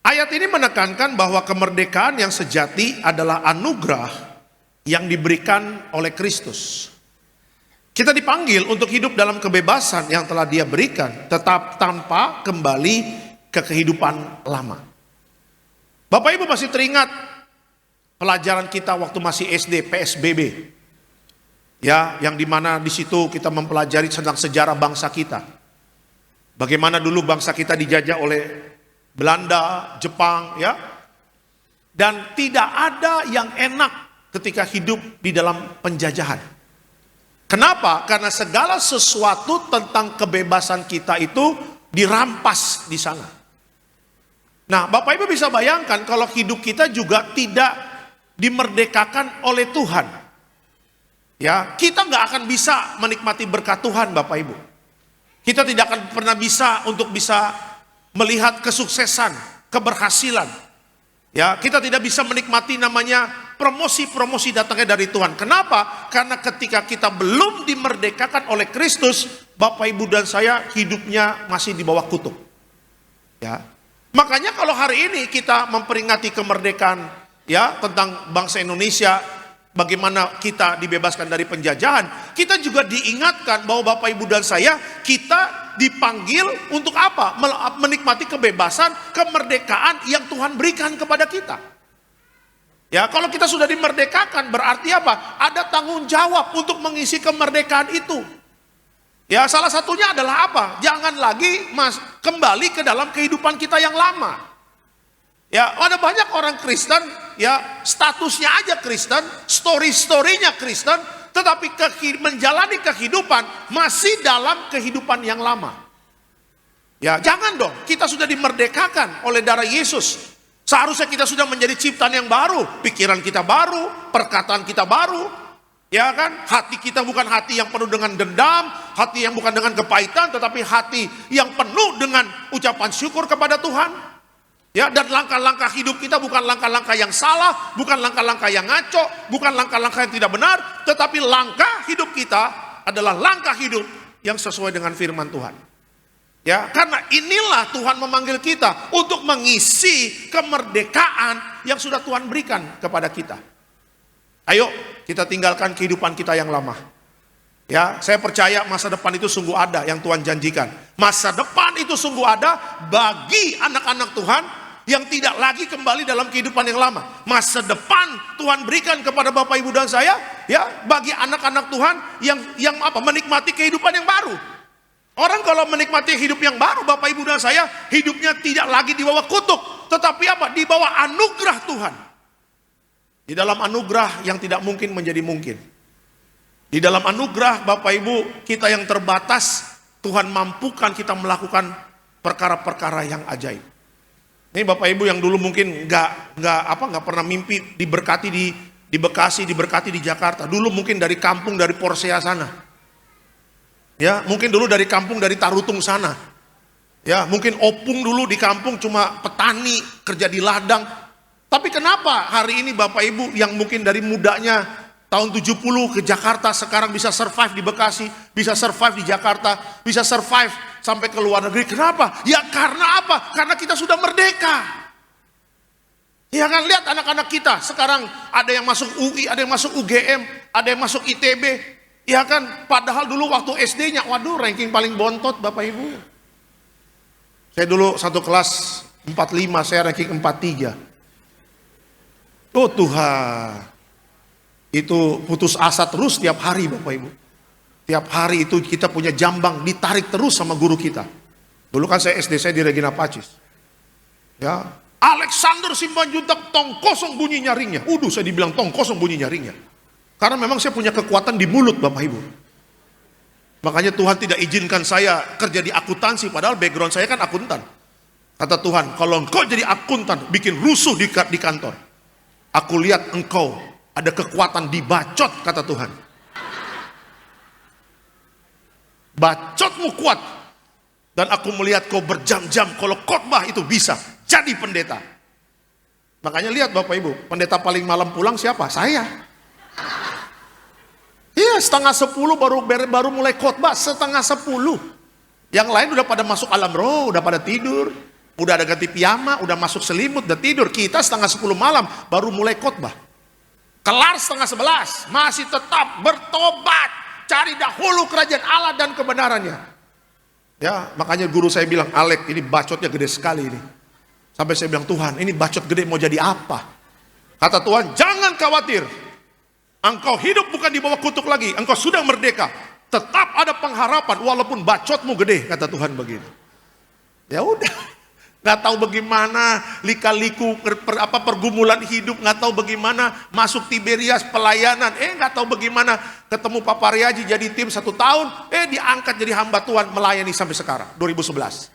Ayat ini menekankan bahwa kemerdekaan yang sejati adalah anugerah yang diberikan oleh Kristus. Kita dipanggil untuk hidup dalam kebebasan yang telah Dia berikan, tetap tanpa kembali ke kehidupan lama. Bapak Ibu masih teringat pelajaran kita waktu masih SD, PSBB. Ya, yang dimana di situ kita mempelajari tentang sejarah bangsa kita. Bagaimana dulu bangsa kita dijajah oleh Belanda, Jepang, ya. Dan tidak ada yang enak ketika hidup di dalam penjajahan. Kenapa? Karena segala sesuatu tentang kebebasan kita itu dirampas di sana. Nah, Bapak Ibu bisa bayangkan kalau hidup kita juga tidak dimerdekakan oleh Tuhan. Ya, kita nggak akan bisa menikmati berkat Tuhan, Bapak Ibu. Kita tidak akan pernah bisa untuk bisa melihat kesuksesan, keberhasilan. Ya, kita tidak bisa menikmati namanya promosi-promosi datangnya dari Tuhan. Kenapa? Karena ketika kita belum dimerdekakan oleh Kristus, Bapak Ibu dan saya hidupnya masih di bawah kutuk. Ya. Makanya kalau hari ini kita memperingati kemerdekaan ya tentang bangsa Indonesia, bagaimana kita dibebaskan dari penjajahan, kita juga diingatkan bahwa Bapak Ibu dan saya, kita dipanggil untuk apa? Menikmati kebebasan, kemerdekaan yang Tuhan berikan kepada kita. Ya, kalau kita sudah dimerdekakan berarti apa? Ada tanggung jawab untuk mengisi kemerdekaan itu. Ya, salah satunya adalah apa? Jangan lagi kembali ke dalam kehidupan kita yang lama. Ya, ada banyak orang Kristen, ya statusnya aja Kristen, story-storynya Kristen, tetapi menjalani kehidupan masih dalam kehidupan yang lama. Ya, jangan dong, kita sudah dimerdekakan oleh darah Yesus. Seharusnya kita sudah menjadi ciptaan yang baru, pikiran kita baru, perkataan kita baru. Ya kan, hati kita bukan hati yang penuh dengan dendam, hati yang bukan dengan kepahitan, tetapi hati yang penuh dengan ucapan syukur kepada Tuhan. Ya, dan langkah-langkah hidup kita bukan langkah-langkah yang salah, bukan langkah-langkah yang ngaco, bukan langkah-langkah yang tidak benar, tetapi langkah hidup kita adalah langkah hidup yang sesuai dengan firman Tuhan. Ya, karena inilah Tuhan memanggil kita untuk mengisi kemerdekaan yang sudah Tuhan berikan kepada kita. Ayo kita tinggalkan kehidupan kita yang lama. Ya, saya percaya masa depan itu sungguh ada yang Tuhan janjikan. Masa depan itu sungguh ada bagi anak-anak Tuhan yang tidak lagi kembali dalam kehidupan yang lama. Masa depan Tuhan berikan kepada Bapak Ibu dan saya, ya, bagi anak-anak Tuhan yang menikmati kehidupan yang baru. Orang kalau menikmati hidup yang baru, Bapak Ibu dan saya, hidupnya tidak lagi di bawah kutuk, tetapi di bawah anugerah Tuhan. Di dalam anugerah yang tidak mungkin menjadi mungkin. Di dalam anugerah Bapak Ibu kita yang terbatas, Tuhan mampukan kita melakukan perkara-perkara yang ajaib. Ini Bapak Ibu yang dulu mungkin nggak pernah mimpi diberkati di Bekasi, diberkati di Jakarta. Dulu mungkin dari kampung, dari Porsea sana. Ya, mungkin dulu dari kampung, dari Tarutung sana. Ya, mungkin opung dulu di kampung cuma petani, kerja di ladang. Tapi kenapa hari ini Bapak Ibu yang mungkin dari mudanya tahun 70 ke Jakarta sekarang bisa survive di Bekasi, bisa survive di Jakarta, bisa survive sampai ke luar negeri. Kenapa? Ya karena apa? Karena kita sudah merdeka. Ya kan, lihat anak-anak kita sekarang ada yang masuk UI, ada yang masuk UGM, ada yang masuk ITB. Ya kan, padahal dulu waktu SD-nya, waduh ranking paling bontot Bapak Ibu. Saya dulu satu kelas 45, saya ranking 43. Oh Tuhan. Itu putus asa terus tiap hari Bapak Ibu. Tiap hari itu kita punya jambang, ditarik terus sama guru kita. Dulu kan saya SD, saya di Regina Pacis. Ya, Alexander Simpanjuntak tong kosong bunyi nyaringnya. Saya dibilang tong kosong bunyi nyaringnya. Karena memang saya punya kekuatan di mulut Bapak Ibu. Makanya Tuhan tidak izinkan saya kerja di akuntansi, padahal background saya kan akuntan. Kata Tuhan, kalau engkau jadi akuntan, bikin rusuh di kantor. Aku lihat engkau ada kekuatan dibacot, kata Tuhan. Bacotmu kuat. Dan aku melihat kau berjam-jam kalau khotbah itu bisa jadi pendeta. Makanya lihat Bapak Ibu, pendeta paling malam pulang siapa? Saya. Iya, 9:30 baru mulai khotbah, 9:30. Yang lain udah pada masuk alam roh, udah pada tidur. Udah ada ganti piyama, udah masuk selimut, udah tidur. Kita 9:30 malam baru mulai khotbah. Kelar 10:30, masih tetap bertobat, cari dahulu kerajaan Allah dan kebenarannya. Ya, makanya guru saya bilang, Alek, ini bacotnya gede sekali ini. Sampai saya bilang, Tuhan, ini bacot gede mau jadi apa? Kata Tuhan, jangan khawatir. Engkau hidup bukan di bawah kutuk lagi, engkau sudah merdeka. Tetap ada pengharapan walaupun bacotmu gede, kata Tuhan begitu. Ya udah. Nggak tahu bagaimana lika-liku pergumulan hidup, nggak tahu bagaimana masuk Tiberias pelayanan, nggak tahu bagaimana ketemu Pak Paryaji jadi tim 1 tahun, diangkat jadi hamba Tuhan melayani sampai sekarang 2011.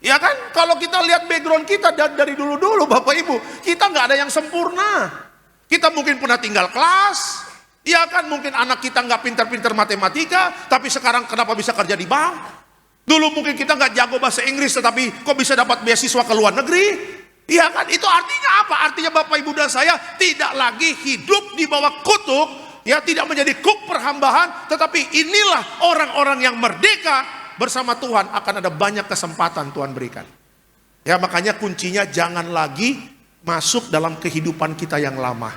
Ya kan, kalau kita lihat background kita dari dulu-dulu Bapak Ibu, kita nggak ada yang sempurna. Kita mungkin pernah tinggal kelas, ya kan, mungkin anak kita nggak pintar-pintar matematika, tapi sekarang kenapa bisa kerja di bank? Dulu mungkin kita nggak jago bahasa Inggris, tetapi kok bisa dapat beasiswa ke luar negeri? Iya kan? Itu artinya apa? Artinya Bapak Ibu dan saya tidak lagi hidup di bawah kutuk, ya, tidak menjadi kuk perhambahan, tetapi inilah orang-orang yang merdeka bersama Tuhan. Akan ada banyak kesempatan Tuhan berikan. Ya, makanya kuncinya jangan lagi masuk dalam kehidupan kita yang lama.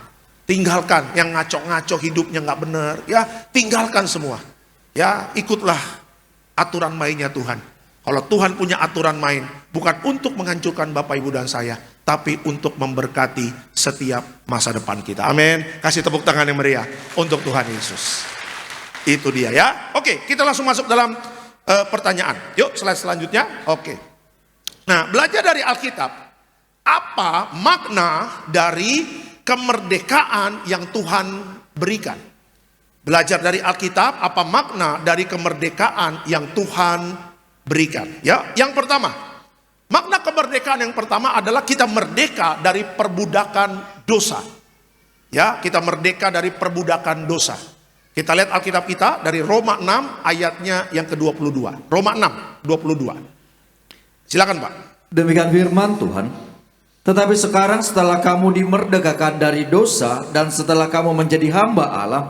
Tinggalkan yang ngaco-ngaco hidupnya nggak benar, ya, tinggalkan semua. Ya, ikutlah aturan mainnya Tuhan. Kalau Tuhan punya aturan main, bukan untuk menghancurkan Bapak Ibu dan saya, tapi untuk memberkati setiap masa depan kita. Amin. Kasih tepuk tangan yang meriah untuk Tuhan Yesus. Itu dia ya. Oke, kita langsung masuk dalam pertanyaan. Yuk, slide selanjutnya. Oke. Nah, belajar dari Alkitab, apa makna dari kemerdekaan yang Tuhan berikan? Belajar dari Alkitab, apa makna dari kemerdekaan yang Tuhan berikan? Ya, yang pertama, makna kemerdekaan yang pertama adalah kita merdeka dari perbudakan dosa. Ya, kita merdeka dari perbudakan dosa. Kita lihat Alkitab kita dari Roma 6 ayatnya yang ke-22. Roma 6, 22. Silakan Pak. Demikian firman Tuhan. Tetapi sekarang setelah kamu dimerdekakan dari dosa dan setelah kamu menjadi hamba Allah,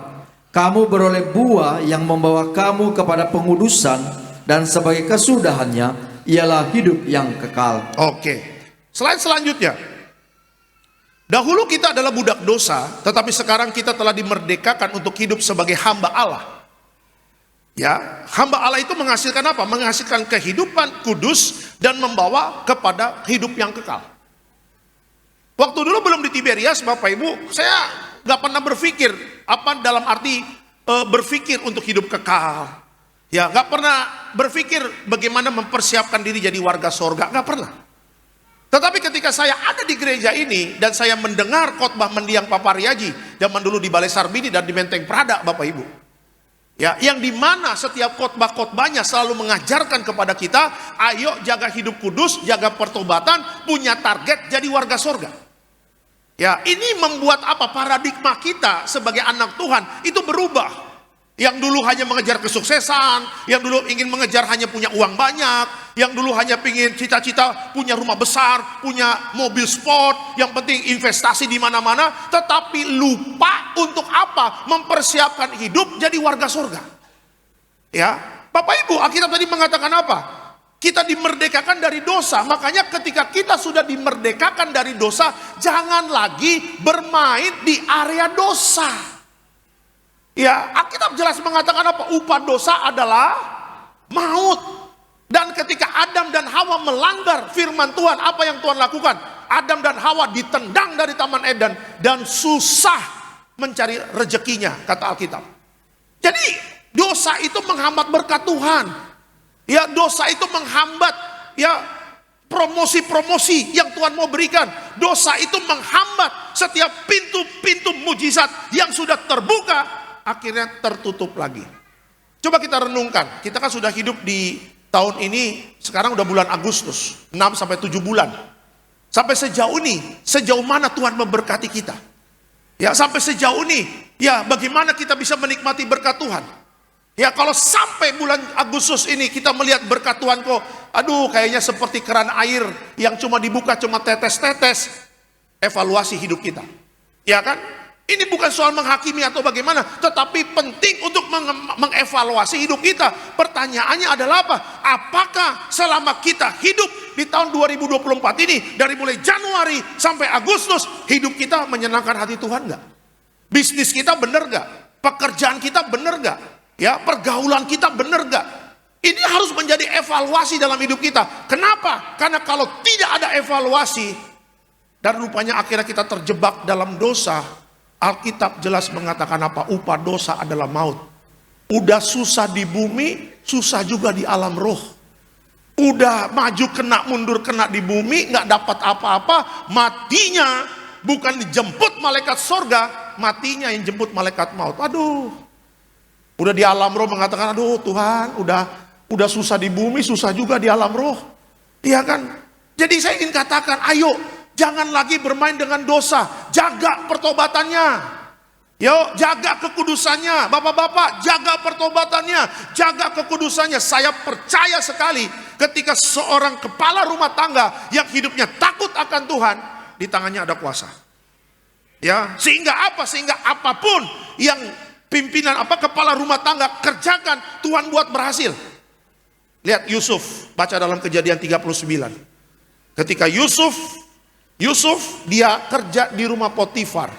kamu beroleh buah yang membawa kamu kepada pengudusan dan sebagai kesudahannya ialah hidup yang kekal. Oke. Slide selanjutnya. Dahulu kita adalah budak dosa, tetapi sekarang kita telah dimerdekakan untuk hidup sebagai hamba Allah. Ya, hamba Allah itu menghasilkan apa? Menghasilkan kehidupan kudus dan membawa kepada hidup yang kekal. Waktu dulu belum di Tiberias, Bapak Ibu, saya nggak pernah berpikir apa dalam arti berpikir untuk hidup kekal. Ya, nggak pernah berpikir bagaimana mempersiapkan diri jadi warga sorga, nggak pernah. Tetapi ketika saya ada di gereja ini dan saya mendengar khotbah mendiang Pak Pariaji zaman dulu di Balai Sarbini dan di Menteng Prada, Bapak Ibu, ya, yang dimana setiap khotbah-khotbahnya selalu mengajarkan kepada kita, ayo jaga hidup kudus, jaga pertobatan, punya target jadi warga sorga. Ya, ini membuat apa? Paradigma kita sebagai anak Tuhan itu berubah. Yang dulu hanya mengejar kesuksesan, yang dulu ingin mengejar hanya punya uang banyak, yang dulu hanya ingin cita-cita punya rumah besar, punya mobil sport, yang penting investasi di mana-mana, tetapi lupa untuk apa? Mempersiapkan hidup jadi warga surga. Ya, Bapak Ibu, Alkitab tadi mengatakan apa? Kita dimerdekakan dari dosa. Makanya ketika kita sudah dimerdekakan dari dosa, jangan lagi bermain di area dosa. Ya, Alkitab jelas mengatakan apa? Upah dosa adalah maut. Dan ketika Adam dan Hawa melanggar firman Tuhan, apa yang Tuhan lakukan? Adam dan Hawa ditendang dari Taman Eden dan susah mencari rezekinya, kata Alkitab. Jadi dosa itu menghambat berkat Tuhan. Ya, dosa itu menghambat ya promosi-promosi yang Tuhan mau berikan. Dosa itu menghambat setiap pintu-pintu mujizat yang sudah terbuka akhirnya tertutup lagi. Coba kita renungkan, kita kan sudah hidup di tahun ini, sekarang udah bulan Agustus, 6 sampai 7 bulan. Sampai sejauh ini, sejauh mana Tuhan memberkati kita? Ya, sampai sejauh ini, ya bagaimana kita bisa menikmati berkat Tuhan? Ya, kalau sampai bulan Agustus ini kita melihat berkat Tuhan kok, aduh kayaknya seperti keran air yang cuma dibuka cuma tetes-tetes, evaluasi hidup kita. Ya kan? Ini bukan soal menghakimi atau bagaimana, tetapi penting untuk mengevaluasi hidup kita. Pertanyaannya adalah apa? Apakah selama kita hidup di tahun 2024 ini, dari mulai Januari sampai Agustus, hidup kita menyenangkan hati Tuhan nggak? Bisnis kita benar nggak? Pekerjaan kita benar nggak? Ya, pergaulan kita benar nggak? Ini harus menjadi evaluasi dalam hidup kita. Kenapa? Karena kalau tidak ada evaluasi, dan rupanya akhirnya kita terjebak dalam dosa. Alkitab jelas mengatakan apa? Upah dosa adalah maut. Udah susah di bumi, susah juga di alam roh. Udah maju kena mundur kena di bumi, nggak dapat apa-apa. Matinya bukan dijemput malaikat sorga, matinya yang jemput malaikat maut. Aduh, udah di alam roh mengatakan, aduh Tuhan, udah susah di bumi, susah juga di alam roh. Iya kan? Jadi saya ingin katakan, ayo. Jangan lagi bermain dengan dosa. Jaga pertobatannya. Yo, jaga kekudusannya. Bapak-bapak, jaga pertobatannya. Jaga kekudusannya. Saya percaya sekali ketika seorang kepala rumah tangga yang hidupnya takut akan Tuhan, di tangannya ada kuasa. Ya, sehingga apa? Sehingga apapun yang pimpinan kepala rumah tangga kerjakan, Tuhan buat berhasil. Lihat Yusuf, baca dalam Kejadian 39. Ketika Yusuf dia kerja di rumah Potifar.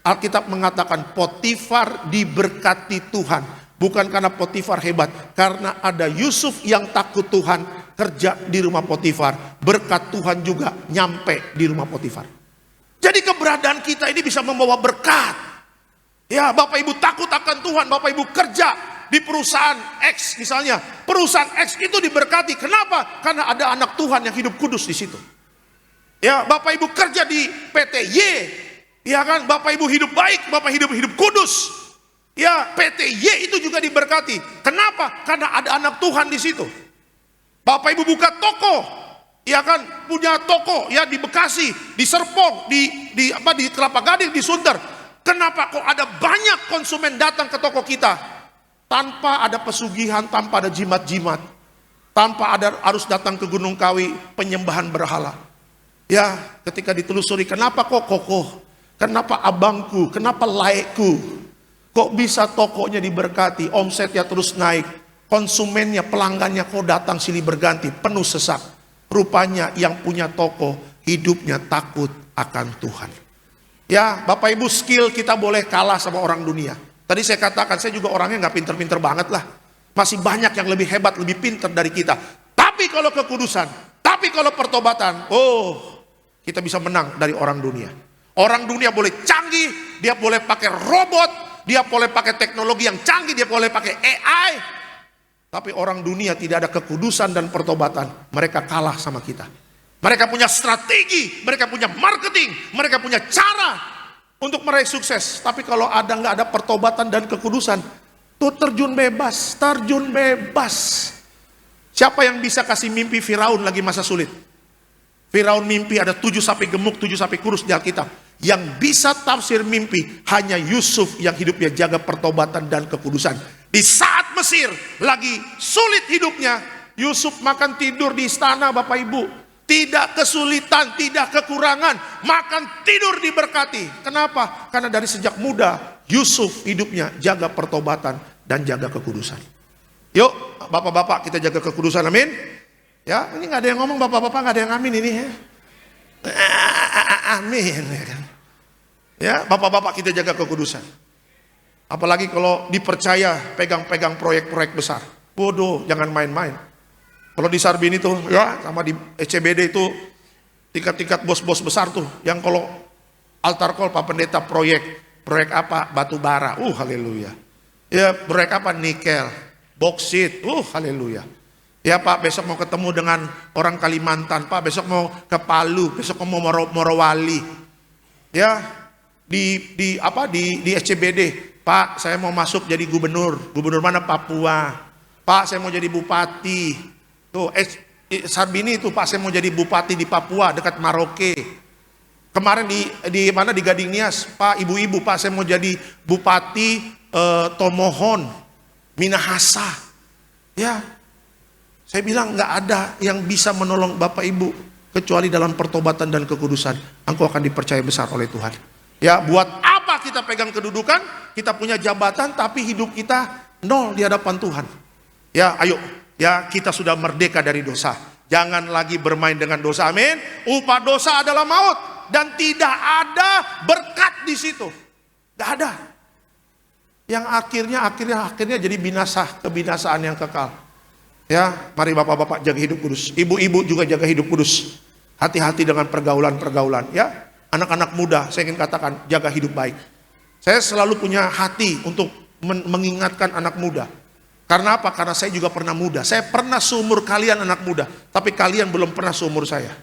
Alkitab mengatakan Potifar diberkati Tuhan. Bukan karena Potifar hebat, karena ada Yusuf yang takut Tuhan kerja di rumah Potifar. Berkat Tuhan juga nyampe di rumah Potifar. Jadi keberadaan kita ini bisa membawa berkat. Ya, Bapak Ibu takut akan Tuhan, Bapak Ibu kerja di perusahaan X misalnya. Perusahaan X itu diberkati. Kenapa? Karena ada anak Tuhan yang hidup kudus di situ. Ya, Bapak Ibu kerja di PT Y, ya kan? Bapak Ibu hidup baik, Bapak hidup kudus. Ya, PT Y itu juga diberkati. Kenapa? Karena ada anak Tuhan di situ. Bapak Ibu buka toko, ya kan? Punya toko ya di Bekasi, di Serpong, di Kelapa Gading, di Sunter. Kenapa kok ada banyak konsumen datang ke toko kita tanpa ada pesugihan, tanpa ada jimat-jimat, tanpa ada harus datang ke Gunung Kawi penyembahan berhala. Ya, ketika ditelusuri, kenapa kok kokoh? Kenapa abangku? Kenapa laikku? Kok bisa tokonya diberkati? Omsetnya terus naik. Konsumennya, pelanggannya kok datang silih berganti, penuh sesak. Rupanya yang punya toko, hidupnya takut akan Tuhan. Ya, Bapak Ibu, skill kita boleh kalah sama orang dunia. Tadi saya katakan, saya juga orangnya nggak pinter-pinter banget lah. Masih banyak yang lebih hebat, lebih pintar dari kita. Tapi kalau kekudusan, tapi kalau pertobatan, oh, kita bisa menang dari orang dunia. Orang dunia boleh canggih, dia boleh pakai robot, dia boleh pakai teknologi yang canggih, dia boleh pakai AI. Tapi orang dunia tidak ada kekudusan dan pertobatan, mereka kalah sama kita. Mereka punya strategi, mereka punya marketing, mereka punya cara untuk meraih sukses. Tapi kalau nggak ada pertobatan dan kekudusan, tuh terjun bebas, terjun bebas. Siapa yang bisa kasih mimpi Firaun lagi masa sulit? Firaun mimpi ada 7 sapi gemuk, 7 sapi kurus di Alkitab. Yang bisa tafsir mimpi hanya Yusuf yang hidupnya jaga pertobatan dan kekudusan. Di saat Mesir lagi sulit hidupnya, Yusuf makan tidur di istana Bapak Ibu. Tidak kesulitan, tidak kekurangan, makan tidur diberkati. Kenapa? Karena dari sejak muda Yusuf hidupnya jaga pertobatan dan jaga kekudusan. Yuk bapak-bapak kita jaga kekudusan, amin. Ya, ini nggak ada yang ngomong, bapak-bapak nggak ada yang amin ini ya. Amin ya kan. Ya, bapak-bapak kita jaga kekudusan. Apalagi kalau dipercaya pegang-pegang proyek-proyek besar. Bodoh, jangan main-main. Kalau di Sarbini tuh ya, sama di ECBD itu tingkat-tingkat bos-bos besar tuh, yang kalau altar call Pak Pendeta proyek apa? Batu bara. Haleluya. Ya, proyek apa? Nikel, boksit. Haleluya. Ya Pak, besok mau ketemu dengan orang Kalimantan, Pak besok mau ke Palu, besok mau Morowali. Ya, di SCBD, Pak saya mau masuk jadi gubernur mana? Papua. Pak saya mau jadi bupati. Tuh Sarbini itu, Pak saya mau jadi bupati di Papua dekat Maroke. Kemarin di mana, di Gading Nias, Pak ibu-ibu, Pak saya mau jadi bupati Tomohon, Minahasa. Ya, saya bilang nggak ada yang bisa menolong Bapak Ibu kecuali dalam pertobatan dan kekudusan. Engkau akan dipercaya besar oleh Tuhan. Ya, buat apa kita pegang kedudukan, kita punya jabatan, tapi hidup kita nol di hadapan Tuhan. Ya, ayo, ya kita sudah merdeka dari dosa. Jangan lagi bermain dengan dosa, amin. Upah dosa adalah maut dan tidak ada berkat di situ. Tidak ada. Yang akhirnya jadi kebinasaan yang kekal. Ya, mari bapak-bapak jaga hidup kudus. Ibu-ibu juga jaga hidup kudus. Hati-hati dengan pergaulan-pergaulan. Ya, anak-anak muda saya ingin katakan jaga hidup baik. Saya selalu punya hati untuk mengingatkan anak muda. Karena apa? Karena saya juga pernah muda. Saya pernah seumur kalian anak muda, tapi kalian belum pernah seumur saya.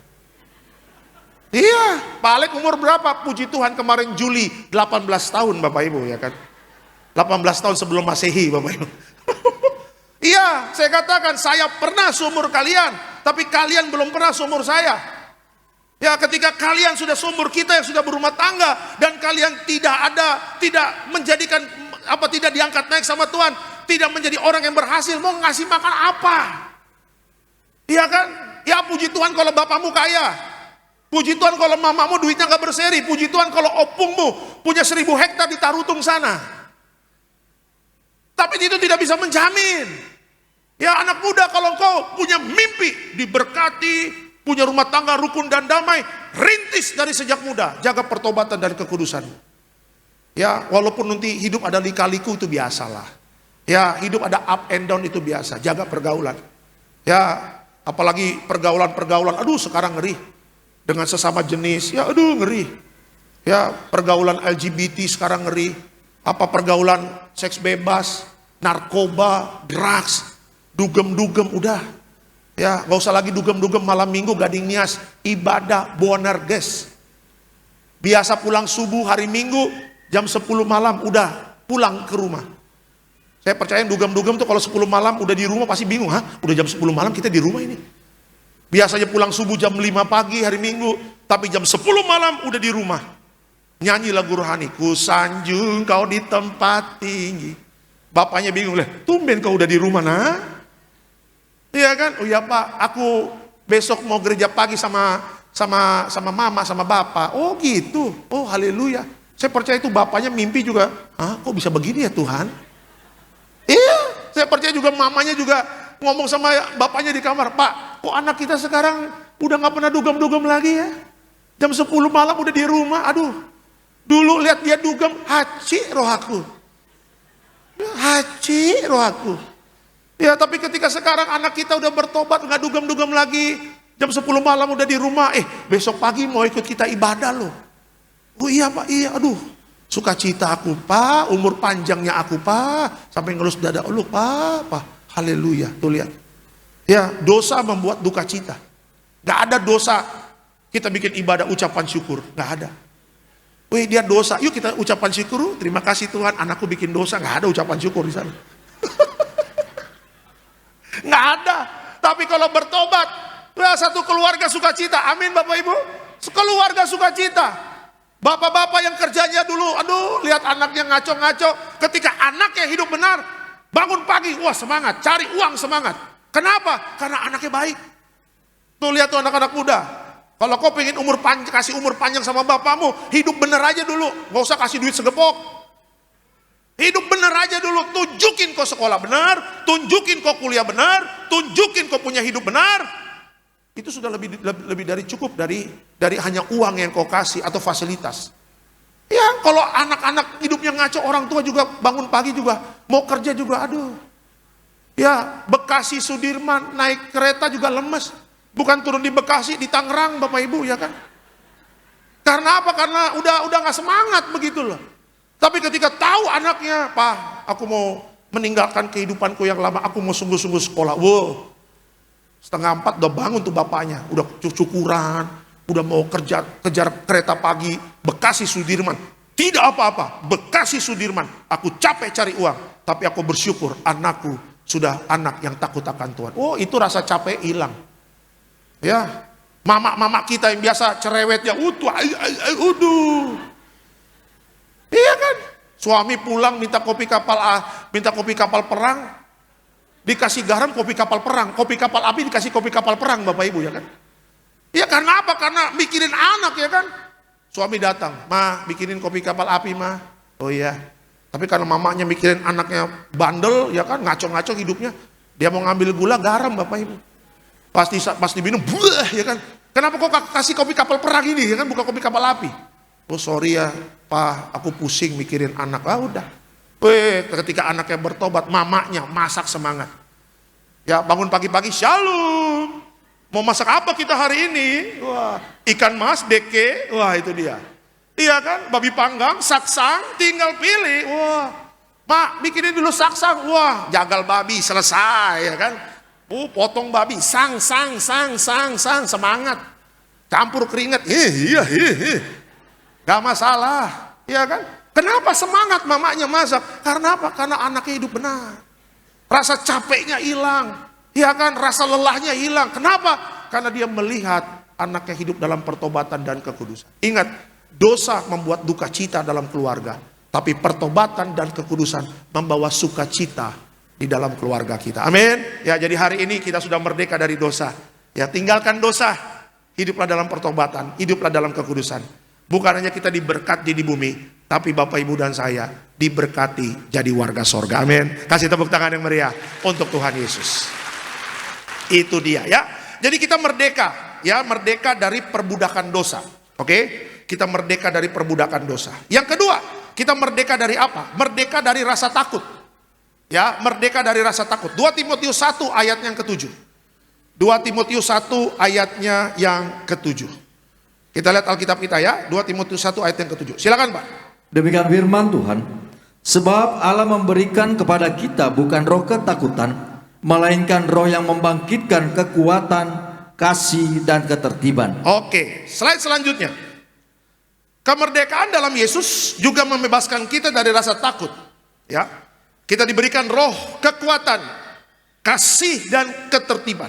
Iya, Pak Alek umur berapa? Puji Tuhan kemarin Juli 18 tahun Bapak Ibu ya kan. 18 tahun sebelum Masehi Bapak Ibu. Iya, saya katakan saya pernah seumur kalian, tapi kalian belum pernah seumur saya. Ya, ketika kalian sudah seumur kita yang sudah berumah tangga dan kalian tidak menjadikan tidak diangkat naik sama Tuhan, tidak menjadi orang yang berhasil, mau ngasih makan apa? Iya kan? Ya puji Tuhan kalau bapakmu kaya. Puji Tuhan kalau mamamu duitnya gak berseri. Puji Tuhan kalau opungmu punya 1000 hektar di Tarutung sana. Tapi itu tidak bisa menjamin. Ya anak muda, kalau kau punya mimpi diberkati, punya rumah tangga rukun dan damai, rintis dari sejak muda, jaga pertobatan dan kekudusan. Ya walaupun nanti hidup ada lika-liku itu biasalah. Ya hidup ada up and down itu biasa, jaga pergaulan. Ya apalagi pergaulan-pergaulan, aduh sekarang ngeri. Dengan sesama jenis, ya aduh ngeri. Ya pergaulan LGBT sekarang ngeri. Apa pergaulan seks bebas, narkoba, drugs, dugem-dugem udah. Ya gak usah lagi dugem-dugem malam minggu Gading Nias, ibadah bonar guys. Biasa pulang subuh hari Minggu jam 10 malam udah pulang ke rumah. Saya percaya dugem-dugem tuh kalau 10 malam udah di rumah pasti bingung, udah jam 10 malam kita di rumah ini. Biasanya pulang subuh jam 5 pagi hari Minggu, tapi jam 10 malam udah di rumah. Nyanyi lagu rohani, ku sanjung kau di tempat tinggi. Bapaknya bingung, tumben kau udah di rumah nah. Iya kan? Oh iya Pak, aku besok mau gereja pagi sama mama, sama bapak. Oh gitu, oh haleluya. Saya percaya itu bapaknya mimpi juga, kok bisa begini ya Tuhan? Iya, saya percaya juga mamanya juga ngomong sama bapaknya di kamar, Pak, kok anak kita sekarang udah gak pernah dugem-dugem lagi ya? Jam 10 malam udah di rumah, aduh. Dulu lihat dia dugem, haci roh aku. Haci roh aku. Ya, tapi ketika sekarang anak kita udah bertobat, nggak dugem-dugem lagi, jam 10 malam udah di rumah, besok pagi mau ikut kita ibadah loh. Oh iya Pak, iya, aduh, sukacita aku Pak, umur panjangnya aku Pak, sampai ngelus dada lu Pak, haleluya, tuh lihat. Ya, dosa membuat duka cita. Gak ada dosa kita bikin ibadah ucapan syukur, gak ada. Wih, dia dosa, yuk kita ucapan syukur, terima kasih Tuhan, anakku bikin dosa, gak ada ucapan syukur di sana. Gak ada. Tapi kalau bertobat, ya satu keluarga sukacita, amin Bapak Ibu. Keluarga sukacita. Bapak-bapak yang kerjanya dulu, aduh, lihat anaknya ngaco-ngaco, ketika anaknya hidup benar, bangun pagi, wah semangat, cari uang semangat. Kenapa? Karena anaknya baik. Tuh lihat tuh anak-anak muda. Kalau kau pengen kasih umur panjang sama bapakmu, hidup bener aja dulu. Gak usah kasih duit segepok. Hidup bener aja dulu. Tunjukin kau sekolah benar, tunjukin kau kuliah benar, tunjukin kau punya hidup benar. Itu sudah lebih dari cukup dari hanya uang yang kau kasih atau fasilitas. Ya kalau anak-anak hidupnya ngaco, orang tua juga bangun pagi juga mau kerja juga, aduh. Ya, Bekasi Sudirman naik kereta juga lemes. Bukan turun di Bekasi, di Tangerang Bapak Ibu, ya kan? Karena apa? Karena udah nggak semangat begitu loh. Tapi ketika tahu anaknya, Pak, aku mau meninggalkan kehidupanku yang lama, aku mau sungguh-sungguh sekolah. Wow, 3:30 udah bangun tuh bapaknya, udah syukuran, udah mau kejar kereta pagi Bekasi Sudirman. Tidak apa-apa, Bekasi Sudirman, aku capek cari uang, tapi aku bersyukur anakku sudah anak yang takut akan Tuhan. Oh, itu rasa capek hilang. Ya, mama kita yang biasa cerewetnya, iya kan? Suami pulang minta kopi kapal perang, dikasih garam kopi kapal perang, kopi kapal api dikasih kopi kapal perang Bapak Ibu, ya kan? Ya karena apa? Karena mikirin anak, ya kan? Suami datang, "Ma, bikinin kopi kapal api, Ma." Oh iya. Tapi karena mamanya mikirin anaknya bandel, ya kan, ngaco-ngaco hidupnya, dia mau ngambil gula garam Bapak Ibu. Pas diminum, buah, ya kan? Kenapa kok kasih kopi kapal perang ini, ya kan, bukan kopi kapal api? Oh sorry ya Pak, aku pusing mikirin anak. Ah udah. Ketika anaknya bertobat, mamanya masak semangat. Ya bangun pagi-pagi, shalom. Mau masak apa kita hari ini? Wah, ikan mas, deke, wah itu dia. Iya kan, babi panggang, saksang, tinggal pilih. Wah, Pak bikinin dulu saksang. Wah, jagal babi selesai, ya kan. Potong babi, sang, semangat. Campur keringat, gak masalah, ya kan? Kenapa semangat mamanya masak? Karena apa? Karena anaknya hidup benar. Rasa capeknya hilang, ya kan? Rasa lelahnya hilang. Kenapa? Karena dia melihat anaknya hidup dalam pertobatan dan kekudusan. Ingat, dosa membuat duka cita dalam keluarga, tapi pertobatan dan kekudusan membawa sukacita di dalam keluarga kita. Amin. Ya, jadi hari ini kita sudah merdeka dari dosa. Ya, tinggalkan dosa, hiduplah dalam pertobatan, hiduplah dalam kekudusan. Bukan hanya kita diberkati di bumi, tapi Bapak Ibu dan saya diberkati jadi warga sorga. Amin. Kasih tepuk tangan yang meriah untuk Tuhan Yesus. Itu dia, ya. Jadi kita merdeka, ya, merdeka dari perbudakan dosa. Oke? Kita merdeka dari perbudakan dosa. Yang kedua, kita merdeka dari apa? Merdeka dari rasa takut. Ya, merdeka dari rasa takut. 2 Timotius 1 ayatnya yang ke-7. 2 Timotius 1 ayatnya yang ke-7. Kita lihat Alkitab kita ya, 2 Timotius 1 ayat yang ke-7. Silakan Pak. Demikian firman Tuhan. Sebab Allah memberikan kepada kita bukan roh ketakutan, melainkan roh yang membangkitkan kekuatan, kasih, dan ketertiban. Oke, slide selanjutnya. Kemerdekaan dalam Yesus juga membebaskan kita dari rasa takut. Ya. Kita diberikan roh kekuatan, kasih, dan ketertiban.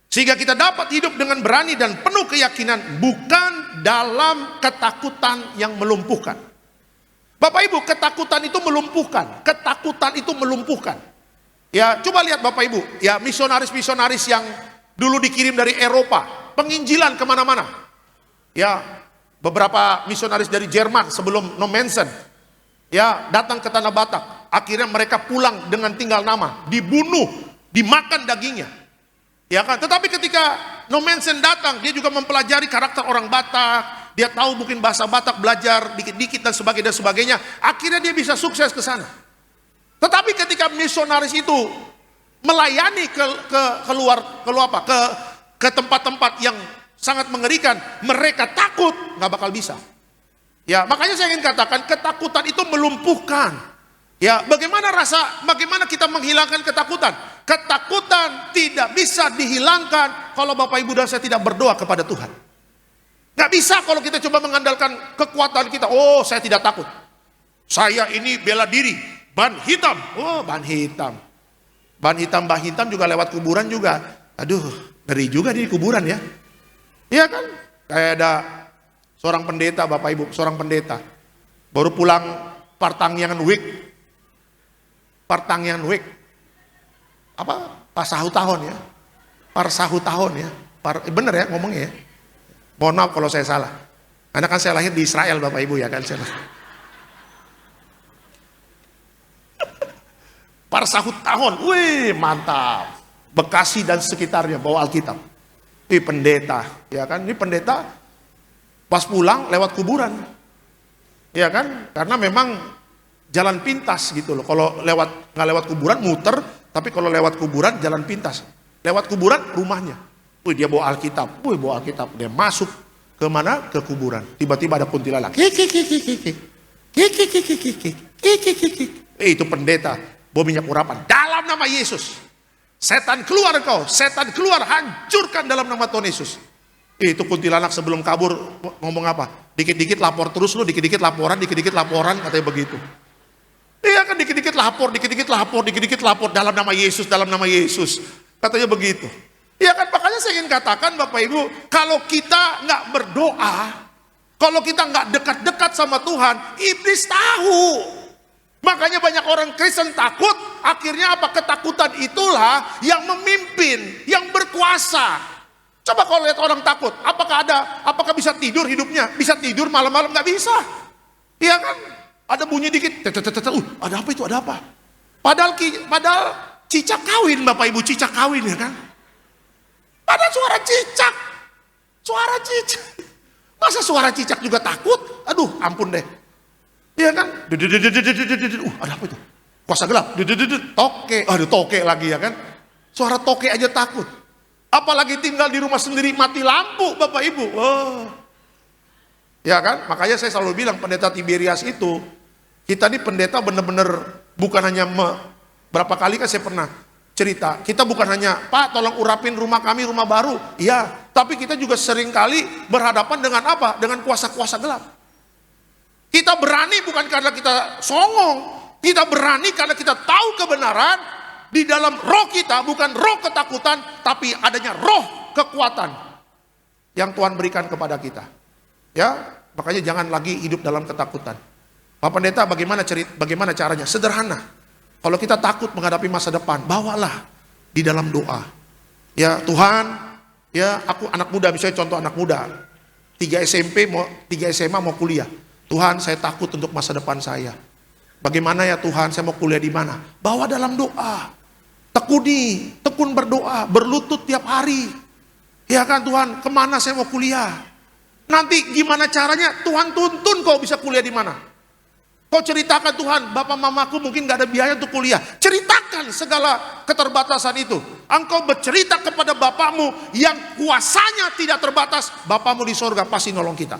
Sehingga kita dapat hidup dengan berani dan penuh keyakinan, bukan dalam ketakutan yang melumpuhkan. Bapak Ibu, ketakutan itu melumpuhkan. Ketakutan itu melumpuhkan. Ya, coba lihat Bapak Ibu, ya, misionaris-misionaris yang dulu dikirim dari Eropa, penginjilan kemana-mana. Ya, beberapa misionaris dari Jerman sebelum Nommensen, ya, datang ke Tanah Batak. Akhirnya mereka pulang dengan tinggal nama, dibunuh, dimakan dagingnya. Ya kan? Tetapi ketika Nommensen datang, dia juga mempelajari karakter orang Batak. Dia tahu mungkin bahasa Batak, belajar dikit-dikit dan sebagainya. Akhirnya dia bisa sukses ke sana. Tetapi ketika misionaris itu melayani ke tempat-tempat yang sangat mengerikan, mereka takut, nggak bakal bisa. Ya, makanya saya ingin katakan ketakutan itu melumpuhkan. Ya, bagaimana kita menghilangkan ketakutan? Ketakutan tidak bisa dihilangkan kalau Bapak Ibu dan saya tidak berdoa kepada Tuhan. Nggak bisa kalau kita coba mengandalkan kekuatan kita. Oh, saya tidak takut. Saya ini bela diri. Ban hitam. Oh, ban hitam. Ban hitam juga lewat kuburan juga. Aduh, ngeri juga di kuburan ya. Iya kan? Kayak ada seorang pendeta, Bapak Ibu, seorang pendeta. Baru pulang Partangian Week. Apa? Pasahu tahun ya. Parsahu tahun ya. Bener ya ngomongnya ya. Mohon maaf kalau saya salah. Karena kan saya lahir di Israel Bapak Ibu ya kan. Parsahu tahun. Wih, mantap. Bekasi dan sekitarnya bawa Alkitab. Ini pendeta, ya kan? Ini pendeta pas pulang lewat kuburan. Ya kan? Karena memang jalan pintas gitu loh. Kalau nggak lewat kuburan muter, tapi kalau lewat kuburan jalan pintas. Lewat kuburan rumahnya. Wih, dia bawa Alkitab. Wih, bawa Alkitab. Dia masuk ke mana? Ke kuburan. Tiba-tiba ada kuntilanak. Itu pendeta bawa minyak urapan dalam nama Yesus. Setan keluar engkau, setan keluar, hancurkan dalam nama Tuhan Yesus. Itu kuntilanak sebelum kabur ngomong apa? Dikit-dikit lapor terus lu, dikit-dikit laporan, katanya begitu. Iya kan, dikit-dikit lapor dalam nama Yesus, katanya begitu. Iya kan, makanya saya ingin katakan Bapak Ibu, kalau kita nggak berdoa, kalau kita nggak dekat-dekat sama Tuhan, iblis tahu. Makanya banyak orang Kristen takut, akhirnya apa? Ketakutan itulah yang memimpin, yang berkuasa. Coba kalau lihat orang takut, apakah bisa tidur hidupnya? Bisa tidur malam-malam? Nggak bisa. Iya kan? Ada bunyi dikit, ada apa itu? Ada apa? Padahal cicak kawin Bapak Ibu, cicak kawin ya kan? Ada suara cicak. Masa suara cicak juga takut? Aduh, ampun deh. Iya kan? Ada apa itu? Kuasa gelap. Toke. Aduh, toke lagi ya kan? Suara toke aja takut. Apalagi tinggal di rumah sendiri mati lampu Bapak Ibu. Oh. Ya kan? Makanya saya selalu bilang pendeta Tiberias itu, kita ini pendeta benar-benar bukan hanya berapa kali kan saya pernah cerita, kita bukan hanya, Pak tolong urapin rumah kami, rumah baru. Iya, tapi kita juga sering kali berhadapan dengan apa? Dengan kuasa-kuasa gelap. Kita berani bukan karena kita songong, kita berani karena kita tahu kebenaran di dalam roh kita, bukan roh ketakutan, tapi adanya roh kekuatan yang Tuhan berikan kepada kita. Ya, makanya jangan lagi hidup dalam ketakutan. Pak Pendeta, bagaimana caranya? Sederhana. Kalau kita takut menghadapi masa depan, bawalah di dalam doa. Ya Tuhan, ya aku anak muda, misalnya contoh anak muda, 3 SMA mau kuliah. Tuhan, saya takut untuk masa depan saya. Bagaimana ya Tuhan, saya mau kuliah di mana? Bawa dalam doa. Tekun berdoa, berlutut tiap hari. Ya kan Tuhan, kemana saya mau kuliah? Nanti gimana caranya? Tuhan tuntun kau bisa kuliah di mana. Kau ceritakan Tuhan, bapak mamaku mungkin gak ada biaya untuk kuliah. Ceritakan segala keterbatasan itu. Engkau bercerita kepada bapakmu yang kuasanya tidak terbatas. Bapakmu di sorga pasti nolong kita.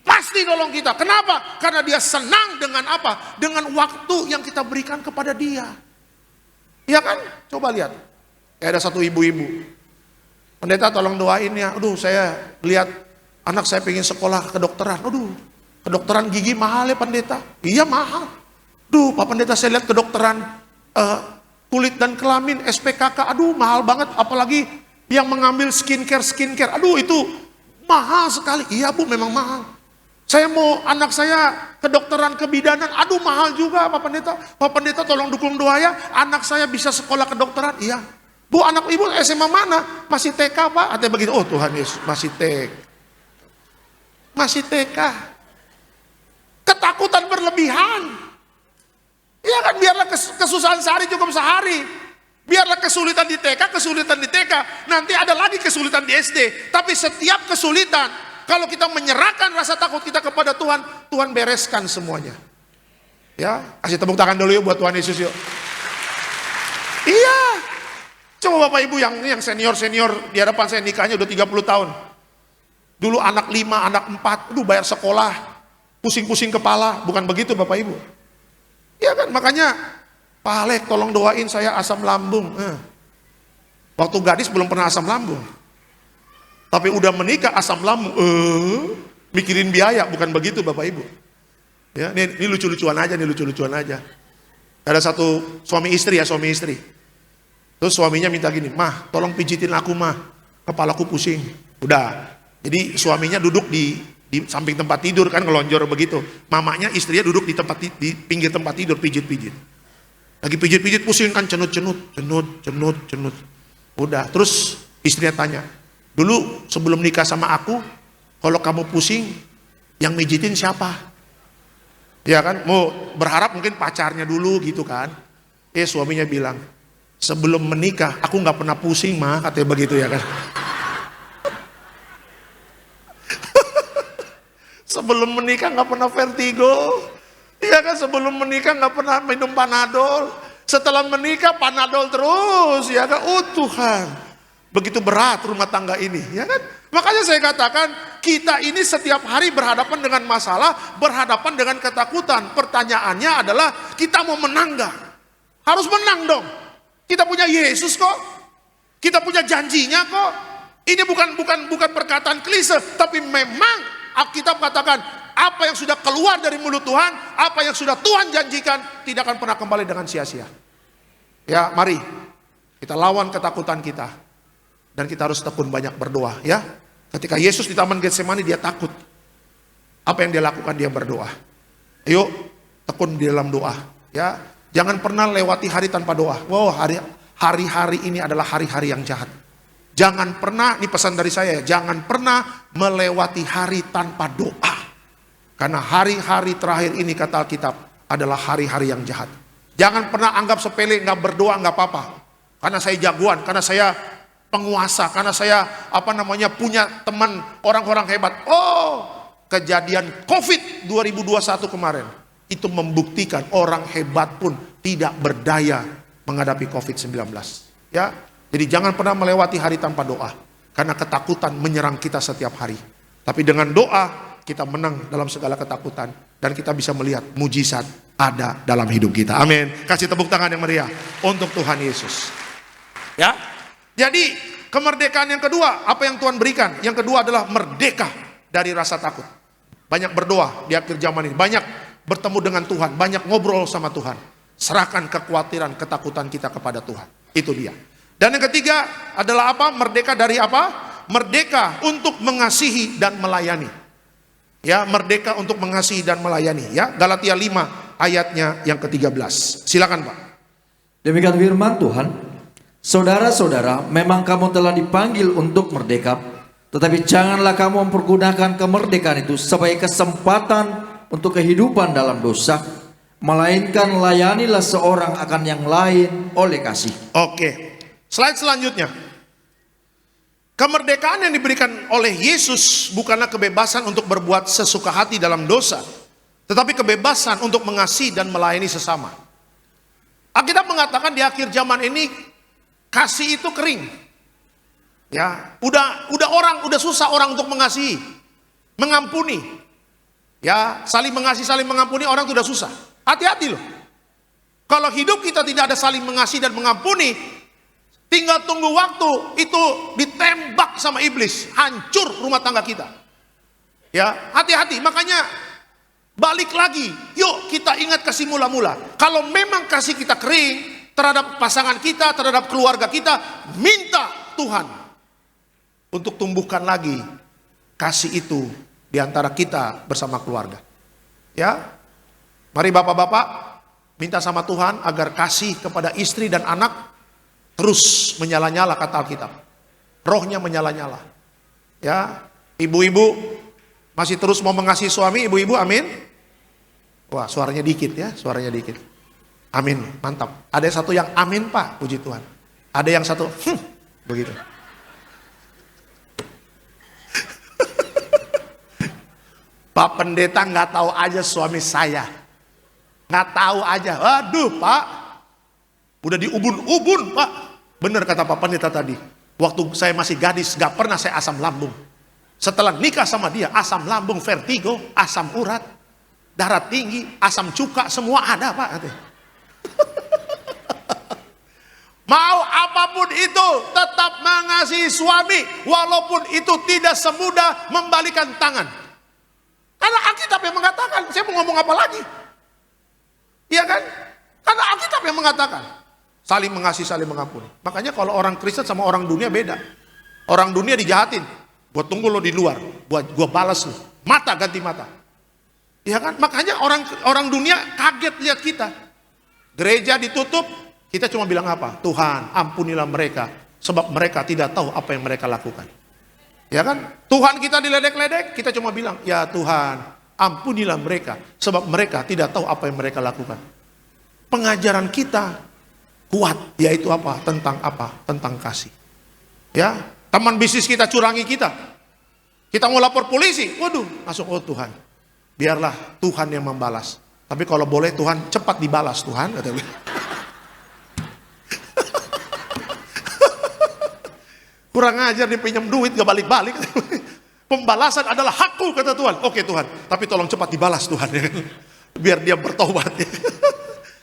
Pasti nolong kita. Kenapa? Karena dia senang dengan apa? Dengan waktu yang kita berikan kepada dia. Iya kan? Coba lihat. Kayak ada satu ibu-ibu. Pendeta tolong doain ya. Aduh, saya lihat anak saya pengen sekolah kedokteran. Aduh, kedokteran gigi mahal ya pendeta. Iya mahal. Duh, Pak Pendeta saya lihat kedokteran kulit dan kelamin, SPKK. Aduh, mahal banget. Apalagi yang mengambil skincare. Aduh, itu mahal sekali. Iya Bu, memang mahal. Saya mau anak saya kedokteran kebidanan, aduh mahal juga Pak Pendeta. Pak Pendeta tolong dukung doa ya, anak saya bisa sekolah kedokteran. Iya. Bu, anak ibu SMA mana? Masih TK Pak. Artinya begitu, oh Tuhan Yesus, masih TK. Ketakutan berlebihan. Iya kan, biarlah kesusahan sehari cukup sehari. Biarlah kesulitan di TK. Nanti ada lagi kesulitan di SD. Tapi setiap kesulitan, kalau kita menyerahkan rasa takut kita kepada Tuhan, Tuhan bereskan semuanya. Ya, kasih tepuk tangan dulu yuk buat Tuhan Yesus yuk. Iya. Coba Bapak Ibu yang senior-senior di hadapan saya nikahnya udah 30 tahun. Dulu anak 5, anak 4, bayar sekolah, pusing-pusing kepala, bukan begitu Bapak Ibu? Ya kan, makanya Pak Alek tolong doain saya asam lambung. Waktu gadis belum pernah asam lambung. Tapi udah menikah asam lambung, mikirin biaya, bukan begitu Bapak Ibu. Ya, ini lucu-lucuan aja. Ada satu suami istri. Terus suaminya minta gini, "Mah, tolong pijitin aku mah, kepalaku pusing." Udah, jadi suaminya duduk di samping tempat tidur kan, ngelonjor begitu. Mamanya, istrinya duduk di pinggir tempat tidur, pijit-pijit. Lagi pijit-pijit pusing kan, cenut. Udah, terus istrinya tanya, "Dulu sebelum nikah sama aku, kalau kamu pusing, yang mijitin siapa?" Ya kan, mau berharap mungkin pacarnya dulu gitu kan. Suaminya bilang, "Sebelum menikah aku nggak pernah pusing mah," katanya begitu ya kan. Sebelum menikah nggak pernah vertigo, iya kan, sebelum menikah nggak pernah minum Panadol, setelah menikah Panadol terus, ya kan. Oh Tuhan, begitu berat rumah tangga ini, ya kan. Makanya saya katakan kita ini setiap hari berhadapan dengan masalah, berhadapan dengan ketakutan. Pertanyaannya adalah kita mau menang nggak? Harus menang dong. Kita punya Yesus kok, kita punya janjinya kok. Ini bukan perkataan klise, tapi memang Alkitab katakan apa yang sudah keluar dari mulut Tuhan, apa yang sudah Tuhan janjikan tidak akan pernah kembali dengan sia-sia. Ya, mari kita lawan ketakutan kita dan kita harus tekun banyak berdoa. Ya, ketika Yesus di Taman Getsemani dia takut. Apa yang dia lakukan? Dia berdoa. Ayo tekun di dalam doa. Ya, jangan pernah lewati hari tanpa doa. Wow, hari-hari ini adalah hari-hari yang jahat. Jangan pernah, ini pesan dari saya ya, jangan pernah melewati hari tanpa doa. Karena hari-hari terakhir ini kata Alkitab adalah hari-hari yang jahat. Jangan pernah anggap sepele, nggak berdoa nggak apa-apa. Karena saya jagoan, karena saya penguasa, karena saya punya teman orang-orang hebat. Oh, kejadian COVID 2021 kemarin itu membuktikan orang hebat pun tidak berdaya menghadapi COVID-19. Ya. Jadi jangan pernah melewati hari tanpa doa. Karena ketakutan menyerang kita setiap hari. Tapi dengan doa kita menang dalam segala ketakutan. Dan kita bisa melihat mujizat ada dalam hidup kita. Amin. Kasih tepuk tangan yang meriah untuk Tuhan Yesus. Ya. Jadi kemerdekaan yang kedua, apa yang Tuhan berikan? Yang kedua adalah merdeka dari rasa takut. Banyak berdoa di akhir zaman ini. Banyak bertemu dengan Tuhan. Banyak ngobrol sama Tuhan. Serahkan kekhawatiran, ketakutan kita kepada Tuhan. Itu dia. Dan yang ketiga adalah apa? Merdeka dari apa? Merdeka untuk mengasihi dan melayani. Ya, merdeka untuk mengasihi dan melayani. Ya, Galatia 5 ayatnya yang ke-13. Silakan Pak. Demikian firman Tuhan. Saudara-saudara, memang kamu telah dipanggil untuk merdeka, tetapi janganlah kamu mempergunakan kemerdekaan itu sebagai kesempatan untuk kehidupan dalam dosa, melainkan layanilah seorang akan yang lain oleh kasih. Oke. Slide selanjutnya. Kemerdekaan yang diberikan oleh Yesus bukanlah kebebasan untuk berbuat sesuka hati dalam dosa, tetapi kebebasan untuk mengasihi dan melayani sesama. Alkitab mengatakan di akhir zaman ini kasih itu kering. Ya, udah susah orang untuk mengasihi, mengampuni. Ya, saling mengasihi, saling mengampuni orang itu udah susah. Hati-hati loh. Kalau hidup kita tidak ada saling mengasihi dan mengampuni, tinggal tunggu waktu itu ditembak sama iblis, hancur rumah tangga kita. Ya, hati-hati. Makanya balik lagi, yuk kita ingat kasih mula-mula. Kalau memang kasih kita kering terhadap pasangan kita, terhadap keluarga kita, minta Tuhan untuk tumbuhkan lagi kasih itu di antara kita bersama keluarga. Ya, mari bapak-bapak minta sama Tuhan agar kasih kepada istri dan anak terus menyala-nyala, kata Alkitab. Rohnya menyala-nyala. Ya, ibu-ibu masih terus mau mengasihi suami, ibu-ibu, amin. Wah, suaranya dikit ya, suaranya dikit. Amin, mantap. Ada satu yang amin Pak, puji Tuhan. Ada yang satu, begitu. Pak Pendeta nggak tahu aja suami saya. Nggak tahu aja. Waduh Pak, udah diubun-ubun Pak. Benar kata Pak Pendeta tadi. Waktu saya masih gadis, gak pernah saya asam lambung. Setelah nikah sama dia, asam lambung, vertigo, asam urat, darah tinggi, asam cuka, semua ada Pak. Mau apapun itu, tetap mengasihi suami, walaupun itu tidak semudah membalikan tangan. Karena Alkitab yang mengatakan, saya mau ngomong apa lagi? Iya kan? Karena Alkitab yang mengatakan, saling mengasihi, saling mengampuni. Makanya kalau orang Kristen sama orang dunia beda. Orang dunia dijahatin, gua tunggu lo di luar, gua balas lo, mata ganti mata. Iya kan? Makanya orang dunia kaget lihat kita. Gereja ditutup, kita cuma bilang apa? Tuhan, ampunilah mereka, sebab mereka tidak tahu apa yang mereka lakukan. Ya kan? Tuhan kita diledek-ledek, kita cuma bilang, ya Tuhan, ampunilah mereka, sebab mereka tidak tahu apa yang mereka lakukan. Pengajaran kita kuat, yaitu apa? Tentang apa? Tentang kasih. Ya, teman bisnis kita curangi kita. Kita mau lapor polisi, waduh, langsung, oh Tuhan, biarlah Tuhan yang membalas. Tapi kalau boleh Tuhan cepat dibalas Tuhan, kata dia. Kurang ajar, dia pinjam duit gak balik-balik. Pembalasan adalah hakku, kata Tuhan. Oke Tuhan, tapi tolong cepat dibalas Tuhan, biar dia bertobat.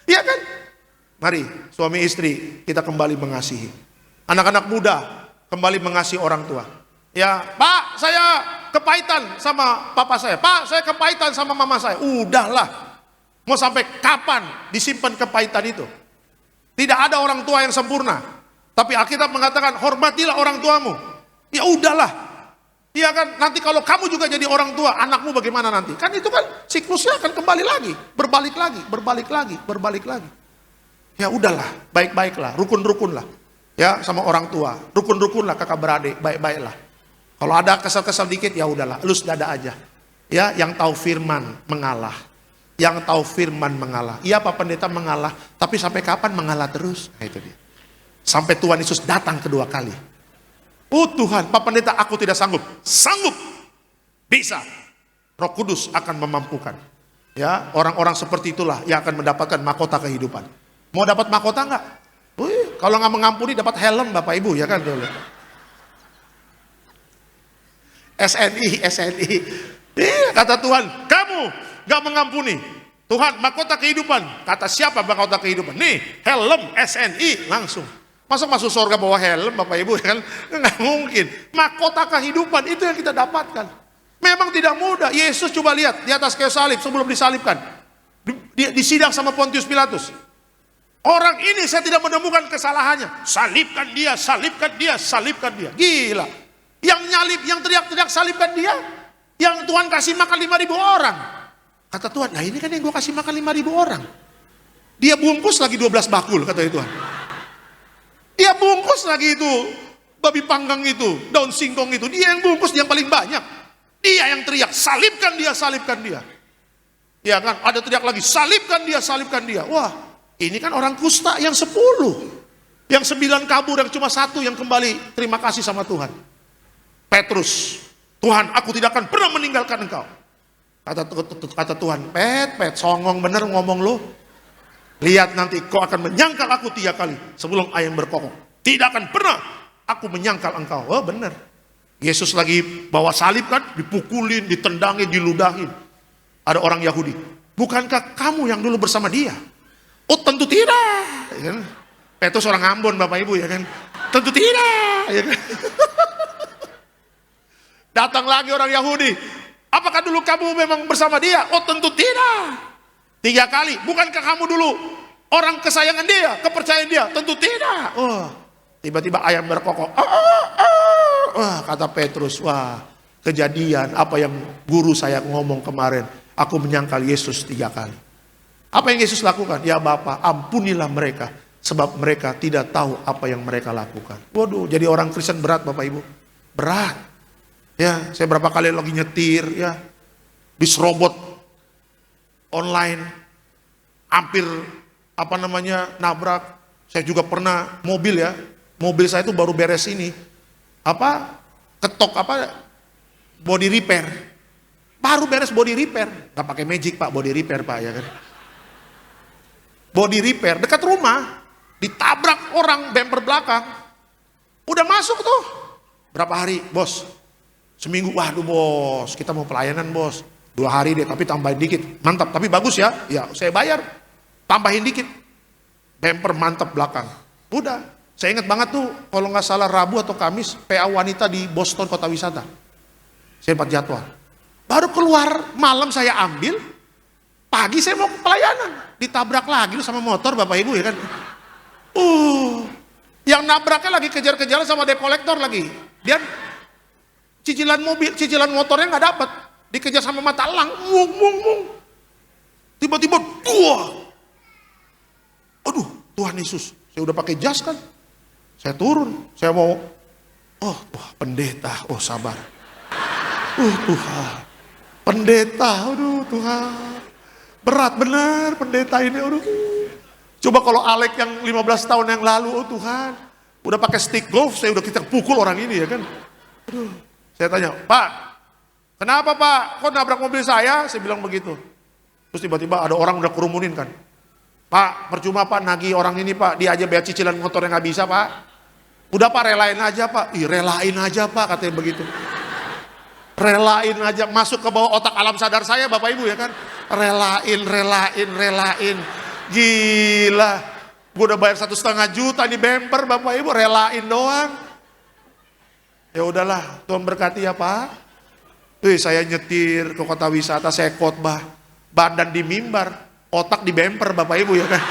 Iya kan? Mari suami istri kita kembali mengasihi. Anak-anak muda kembali mengasihi orang tua. Ya Pak, saya kepahitan sama papa saya. Pak, saya kepahitan sama mama saya. Udahlah, mau sampai kapan disimpan kepahitan itu? Tidak ada orang tua yang sempurna. Tapi Alkitab mengatakan, hormatilah orang tuamu. Ya udahlah. Iya kan, nanti kalau kamu juga jadi orang tua, anakmu bagaimana nanti? Kan itu kan siklusnya akan kembali lagi, berbalik lagi, berbalik lagi, berbalik lagi. Ya udahlah, baik-baiklah, rukun-rukunlah. Ya sama orang tua, rukun-rukunlah kakak beradik, baik-baiklah. Kalau ada kesal-kesal dikit, ya udahlah, elus dada aja. Ya, yang tahu firman mengalah. Yang tahu firman mengalah. Iya Pak Pendeta mengalah, tapi sampai kapan mengalah terus? Nah itu dia. Sampai Tuhan Yesus datang kedua kali. Oh Tuhan, Pak Pendeta, aku tidak sanggup. Sanggup. Bisa. Roh Kudus akan memampukan. Ya, orang-orang seperti itulah yang akan mendapatkan mahkota kehidupan. Mau dapat mahkota enggak? Wih, kalau nggak mengampuni dapat helm Bapak Ibu, ya kan? SNI. Kata Tuhan, kamu nggak mengampuni. Tuhan, mahkota kehidupan. Kata siapa mahkota kehidupan? Nih, helm SNI langsung. Masa masuk surga bawa helm Bapak Ibu, ya kan? Nggak mungkin. Mahkota kehidupan itu yang kita dapatkan. Memang tidak mudah. Yesus coba lihat di atas kayu salib sebelum disalibkan. Disidang sama Pontius Pilatus. Orang ini saya tidak menemukan kesalahannya. Salibkan dia, salibkan dia, salibkan dia. Gila. Yang nyalib, yang teriak-teriak salibkan dia. Yang Tuhan kasih makan 5.000 orang. Kata Tuhan, nah ini kan yang gue kasih makan 5.000 orang. Dia bungkus lagi 12 bakul, kata Tuhan. Dia bungkus lagi itu babi panggang itu, daun singkong itu. Dia yang bungkus, dia yang paling banyak. Dia yang teriak, salibkan dia, salibkan dia. Ya kan, ada teriak lagi, salibkan dia, salibkan dia. Wah, ini kan orang kusta yang 10. Yang 9 kabur, yang cuma 1 yang kembali terima kasih sama Tuhan. Petrus, Tuhan, aku tidak akan pernah meninggalkan engkau. Kata Tuhan, pet, songong bener ngomong lo. Lihat nanti kau akan menyangkal aku 3 kali sebelum ayam berkokok. Tidak akan pernah aku menyangkal engkau. Oh benar. Yesus lagi bawa salib kan, dipukulin, ditendangin, diludahin. Ada orang Yahudi. Bukankah kamu yang dulu bersama dia? Oh tentu tidak. Ya kan? Petrus orang Ambon Bapak Ibu, ya kan. Tentu tidak. Ya kan? Datang lagi orang Yahudi. Apakah dulu kamu memang bersama dia? Oh tentu tidak. 3 kali, bukankah kamu dulu orang kesayangan dia, kepercayaan dia? Tentu tidak. Oh, tiba-tiba ayam berkokok. Wah, kata Petrus, wah, kejadian apa yang guru saya ngomong kemarin. Aku menyangkal Yesus 3 kali. Apa yang Yesus lakukan? Ya Bapa, ampunilah mereka, sebab mereka tidak tahu apa yang mereka lakukan. Waduh, jadi orang Kristen berat Bapak Ibu. Berat. Ya, saya berapa kali lagi nyetir, ya, diserobot online, hampir nabrak. Saya juga pernah mobil ya, mobil saya itu baru beres ini, ketok body repair, baru beres body repair, nggak pakai magic Pak, body repair Pak, ya kan, body repair dekat rumah, ditabrak orang bumper belakang. Udah masuk tuh. Berapa hari, bos? Seminggu. Waduh bos, kita mau pelayanan bos. 2 hari deh, tapi tambahin dikit. Mantap, tapi bagus ya. Ya, saya bayar. Tambahin dikit. Bumper mantap belakang. Udah. Saya ingat banget tuh, kalau nggak salah Rabu atau Kamis, PA wanita di Boston Kota Wisata. Saya dapat jadwal. Baru keluar malam saya ambil, pagi saya mau ke pelayanan. Ditabrak lagi sama motor Bapak Ibu ya kan. Yang nabraknya lagi kejar-kejaran sama debt collector lagi. Dia cicilan mobil, cicilan motornya nggak dapat. Dikejar sama mata elang, mung. Tiba-tiba, aduh Tuhan Yesus, saya udah pakai jas kan. Saya turun, saya mau, pendeta, sabar. Tuhan, pendeta, aduh Tuhan. Berat bener pendeta ini, aduh. Coba kalau Alek yang 15 tahun yang lalu, Tuhan. Udah pakai stick glove, saya udah kita pukul orang ini ya kan. Aduh. Saya tanya, Pak, kenapa Pak? Kok nabrak mobil saya? Saya bilang begitu. Terus tiba-tiba ada orang udah kerumunin kan. Pak, percuma Pak nagih orang ini Pak. Dia aja bayar cicilan motor yang gak bisa Pak. Udah Pak relain aja Pak. Relain aja Pak katanya begitu. Relain aja, masuk ke bawah otak alam sadar saya Bapak Ibu ya kan. Relain. Gila. Gue udah bayar 1,5 juta di bumper Bapak Ibu, relain doang. Ya udahlah, Tuhan berkati ya Pak. Saya nyetir ke kota wisata, saya khotbah. Badan di mimbar, otak di bumper Bapak Ibu ya kan.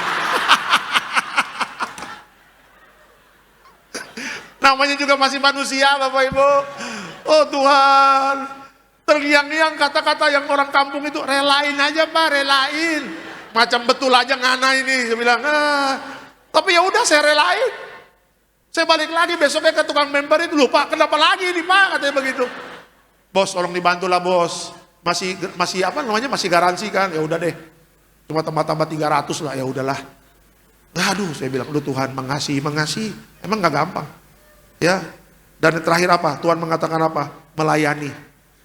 Namanya juga masih manusia Bapak Ibu. Oh Tuhan, terngiang-ngiang kata-kata yang orang kampung itu, relain aja Pak, relain. Macam betul aja ngana ini, saya bilang. Tapi ya udah saya relain. Saya balik lagi besoknya ke tukang member itu, loh Pak, kenapa lagi ini Pak, katanya begitu. Bos, tolong dibantulah bos. Masih apa namanya, masih garansi kan, ya udah deh. Cuma tambah 300 lah, ya udahlah. Aduh, saya bilang, aduh Tuhan mengasihi. Emang gak gampang. Ya. Dan terakhir apa? Tuhan mengatakan apa? Melayani.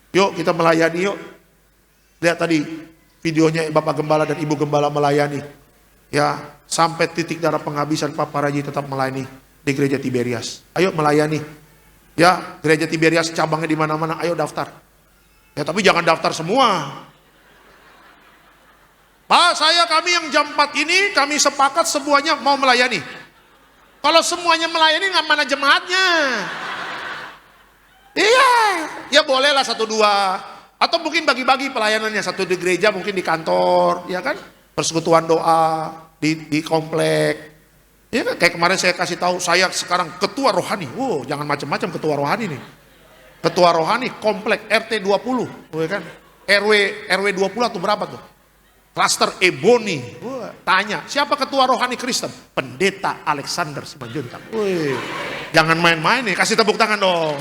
Yuk kita melayani yuk. Lihat tadi videonya Bapak Gembala dan Ibu Gembala melayani. Ya, sampai titik darah penghabisan Pak Paraji tetap melayani di gereja Tiberias. Ayo melayani. Ya, gereja Tiberias cabangnya di mana-mana, ayo daftar. Ya, tapi jangan daftar semua. Pak, kami yang jam 4 ini kami sepakat semuanya mau melayani. Kalau semuanya melayani nggak mana jemaatnya? Iya, ya bolehlah 1-2. Atau mungkin bagi-bagi pelayanannya, 1 di gereja, mungkin di kantor, ya kan? Persekutuan doa di komplek. Ya kan? Kayak kemarin saya kasih tahu, saya sekarang ketua rohani. Jangan macam-macam ketua rohani nih. Ketua rohani komplek RT 20, ya kan? RW 20 atau berapa tuh? Klaster Ebony. Tanya, siapa ketua rohani Kristen? Pendeta Alexander Simanjuntak. Jangan main-main nih, kasih tepuk tangan dong.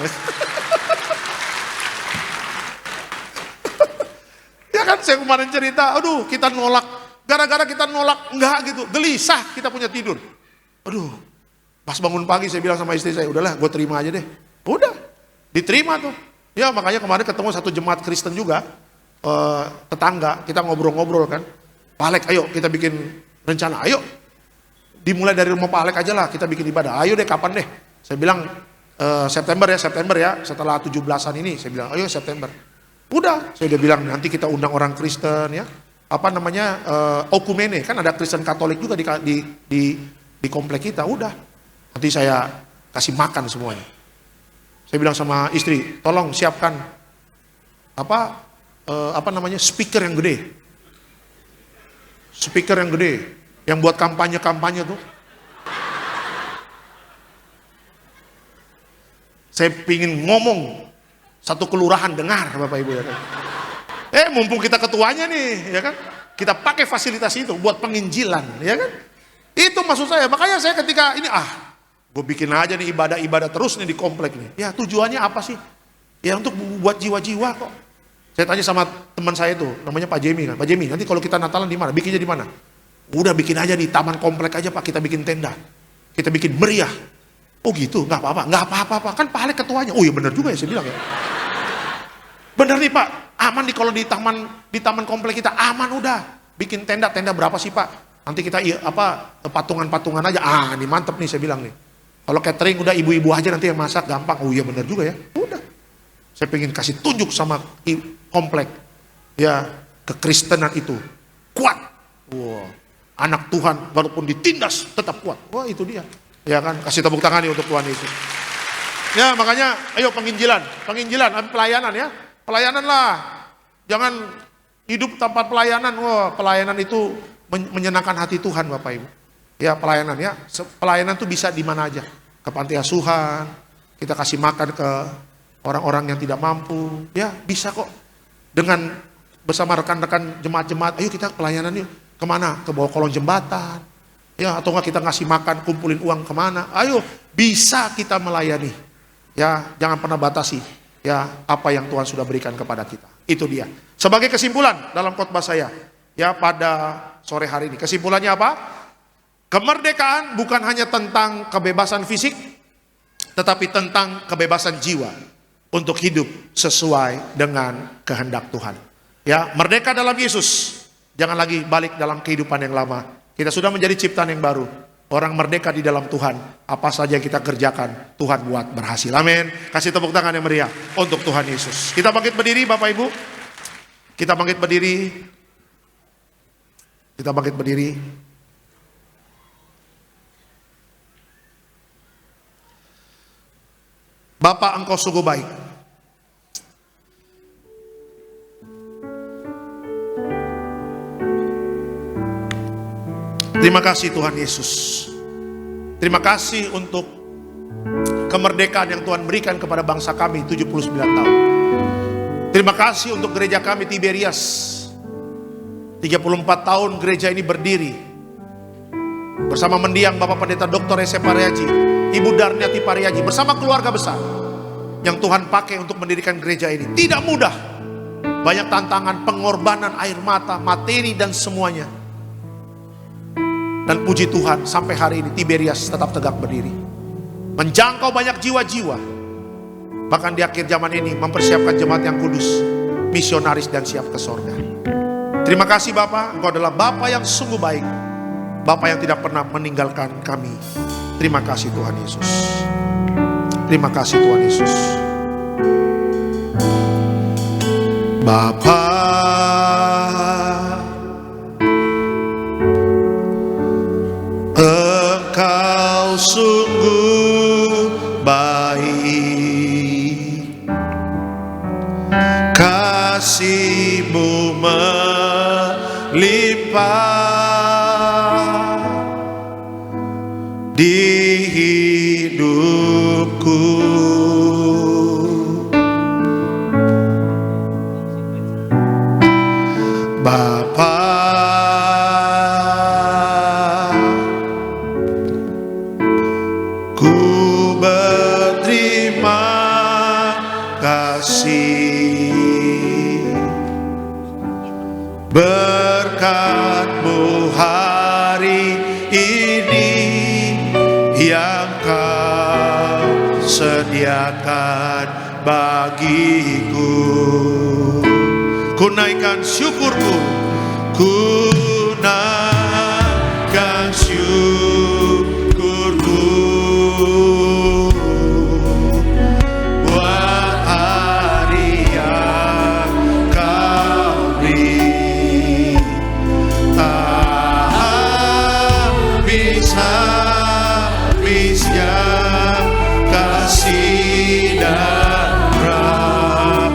Ya kan, saya kemarin cerita, aduh kita nolak, gara-gara kita nolak, enggak gitu, gelisah kita punya tidur. Aduh, pas bangun pagi saya bilang sama istri saya, udahlah gue terima aja deh. Udah, diterima tuh. Ya makanya kemarin ketemu 1 jemaat Kristen juga, tetangga, kita ngobrol-ngobrol kan. Pak Alek, ayo kita bikin rencana, ayo. Dimulai dari rumah Pak Alek aja lah, kita bikin ibadah. Ayo deh, kapan deh? Saya bilang, September ya, setelah 17-an ini, saya bilang, ayo September. Udah, saya udah bilang nanti kita undang orang Kristen ya. Apa namanya, okumene, kan ada Kristen Katolik juga di komplek kita, udah. Nanti saya kasih makan semuanya. Saya bilang sama istri, tolong siapkan apa namanya, speaker yang gede. Speaker yang gede, yang buat kampanye-kampanye tuh. Saya pingin ngomong, 1 kelurahan dengar Bapak Ibu ya kan. Mumpung kita ketuanya nih, ya kan. Kita pakai fasilitas itu buat penginjilan, ya kan. Itu maksud saya, makanya saya ketika ini, gue bikin aja nih ibadah-ibadah terus nih di komplek nih. Ya tujuannya apa sih? Ya untuk buat jiwa-jiwa kok. Saya tanya sama teman saya itu, namanya Pak Jemi kan. Pak Jemi, nanti kalau kita Natalan di mana? Bikinnya di mana? Udah bikin aja di taman komplek aja Pak, kita bikin tenda. Kita bikin meriah. Oh gitu, nggak apa-apa, Pak. Kan Pak Alek ketuanya. Oh iya benar juga ya saya bilang ya. Bener nih Pak, aman nih kalau di taman komplek kita, aman udah. Bikin tenda berapa sih Pak? nanti kita patungan-patungan aja. Ini mantep nih saya bilang nih. Kalau catering udah ibu-ibu aja nanti yang masak, gampang. Oh iya benar juga ya. Udah. Saya pengen kasih tunjuk sama komplek. Ya, kekristenan itu kuat. Wow. Anak Tuhan walaupun ditindas tetap kuat. Wah itu dia. Ya kan, kasih tepuk tangan nih untuk Tuhan Yesus. Ya makanya, ayo penginjilan, pelayanan ya. Pelayanan lah. Jangan hidup tanpa pelayanan. Wah, pelayanan itu menyenangkan hati Tuhan Bapak Ibu. Ya pelayanan ya. Pelayanan itu bisa di mana aja. Ke panti asuhan, kita kasih makan ke orang-orang yang tidak mampu. Ya bisa kok. Dengan bersama rekan-rekan jemaat-jemaat, ayo kita pelayanan yuk. Kemana? Ke bawah kolong jembatan. Ya atau enggak kita ngasih makan, kumpulin uang kemana. Ayo bisa kita melayani. Ya jangan pernah batasi. Ya apa yang Tuhan sudah berikan kepada kita. Itu dia. Sebagai kesimpulan dalam khotbah saya. Ya pada sore hari ini. Kesimpulannya apa? Kemerdekaan bukan hanya tentang kebebasan fisik. Tetapi tentang kebebasan jiwa. Untuk hidup sesuai dengan kehendak Tuhan. Ya merdeka dalam Yesus. Jangan lagi balik dalam kehidupan yang lama. Kita sudah menjadi ciptaan yang baru. Orang merdeka di dalam Tuhan. Apa saja yang kita kerjakan, Tuhan buat berhasil. Amin. Kasih tepuk tangan yang meriah untuk Tuhan Yesus. Kita bangkit berdiri Bapak Ibu. Kita bangkit berdiri. Kita bangkit berdiri. Bapak Engkau sungguh baik. Terima kasih Tuhan Yesus. Terima kasih untuk kemerdekaan yang Tuhan berikan kepada bangsa kami 79 tahun. Terima kasih untuk gereja kami Tiberias. 34 tahun gereja ini berdiri. Bersama mendiang Bapak Pendeta Dr. S. Pariaji, Ibu Darniati Pariaji, bersama keluarga besar yang Tuhan pakai untuk mendirikan gereja ini. Tidak mudah. Banyak tantangan, pengorbanan, air mata, materi dan semuanya. Dan puji Tuhan sampai hari ini Tiberias tetap tegak berdiri. Menjangkau banyak jiwa-jiwa. Bahkan di akhir zaman ini mempersiapkan jemaat yang kudus, misionaris dan siap ke sorga. Terima kasih Bapak, Engkau adalah Bapak yang sungguh baik. Bapak yang tidak pernah meninggalkan kami. Terima kasih Tuhan Yesus. Terima kasih Tuhan Yesus. Bapak, Engkau sungguh baik, kasih-Mu melimpah di hidupku. Bapa, ku berterima kasih berkat-Mu hari ini yang Kau sediakan bagiku. Ku naikkan syukurku, ku naikkan syukurku buat hari yang Kau beri. Tak habis-habisnya kasih dan rahmat-Mu.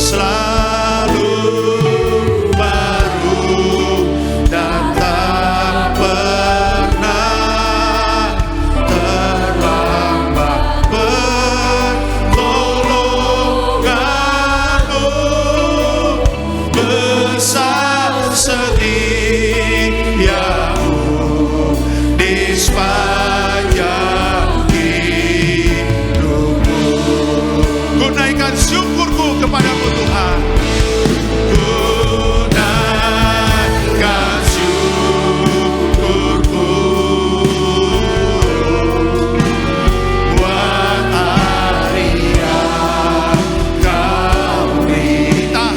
Selalu baru dan tak pernah terlambat. Pertolongan-Mu besar setia-Mu di sepanjang hidupku. Ku naikkan syukurku kepada-Mu Tuhan. Ku naikkan syukurku buat hari yang Kau beri. Tak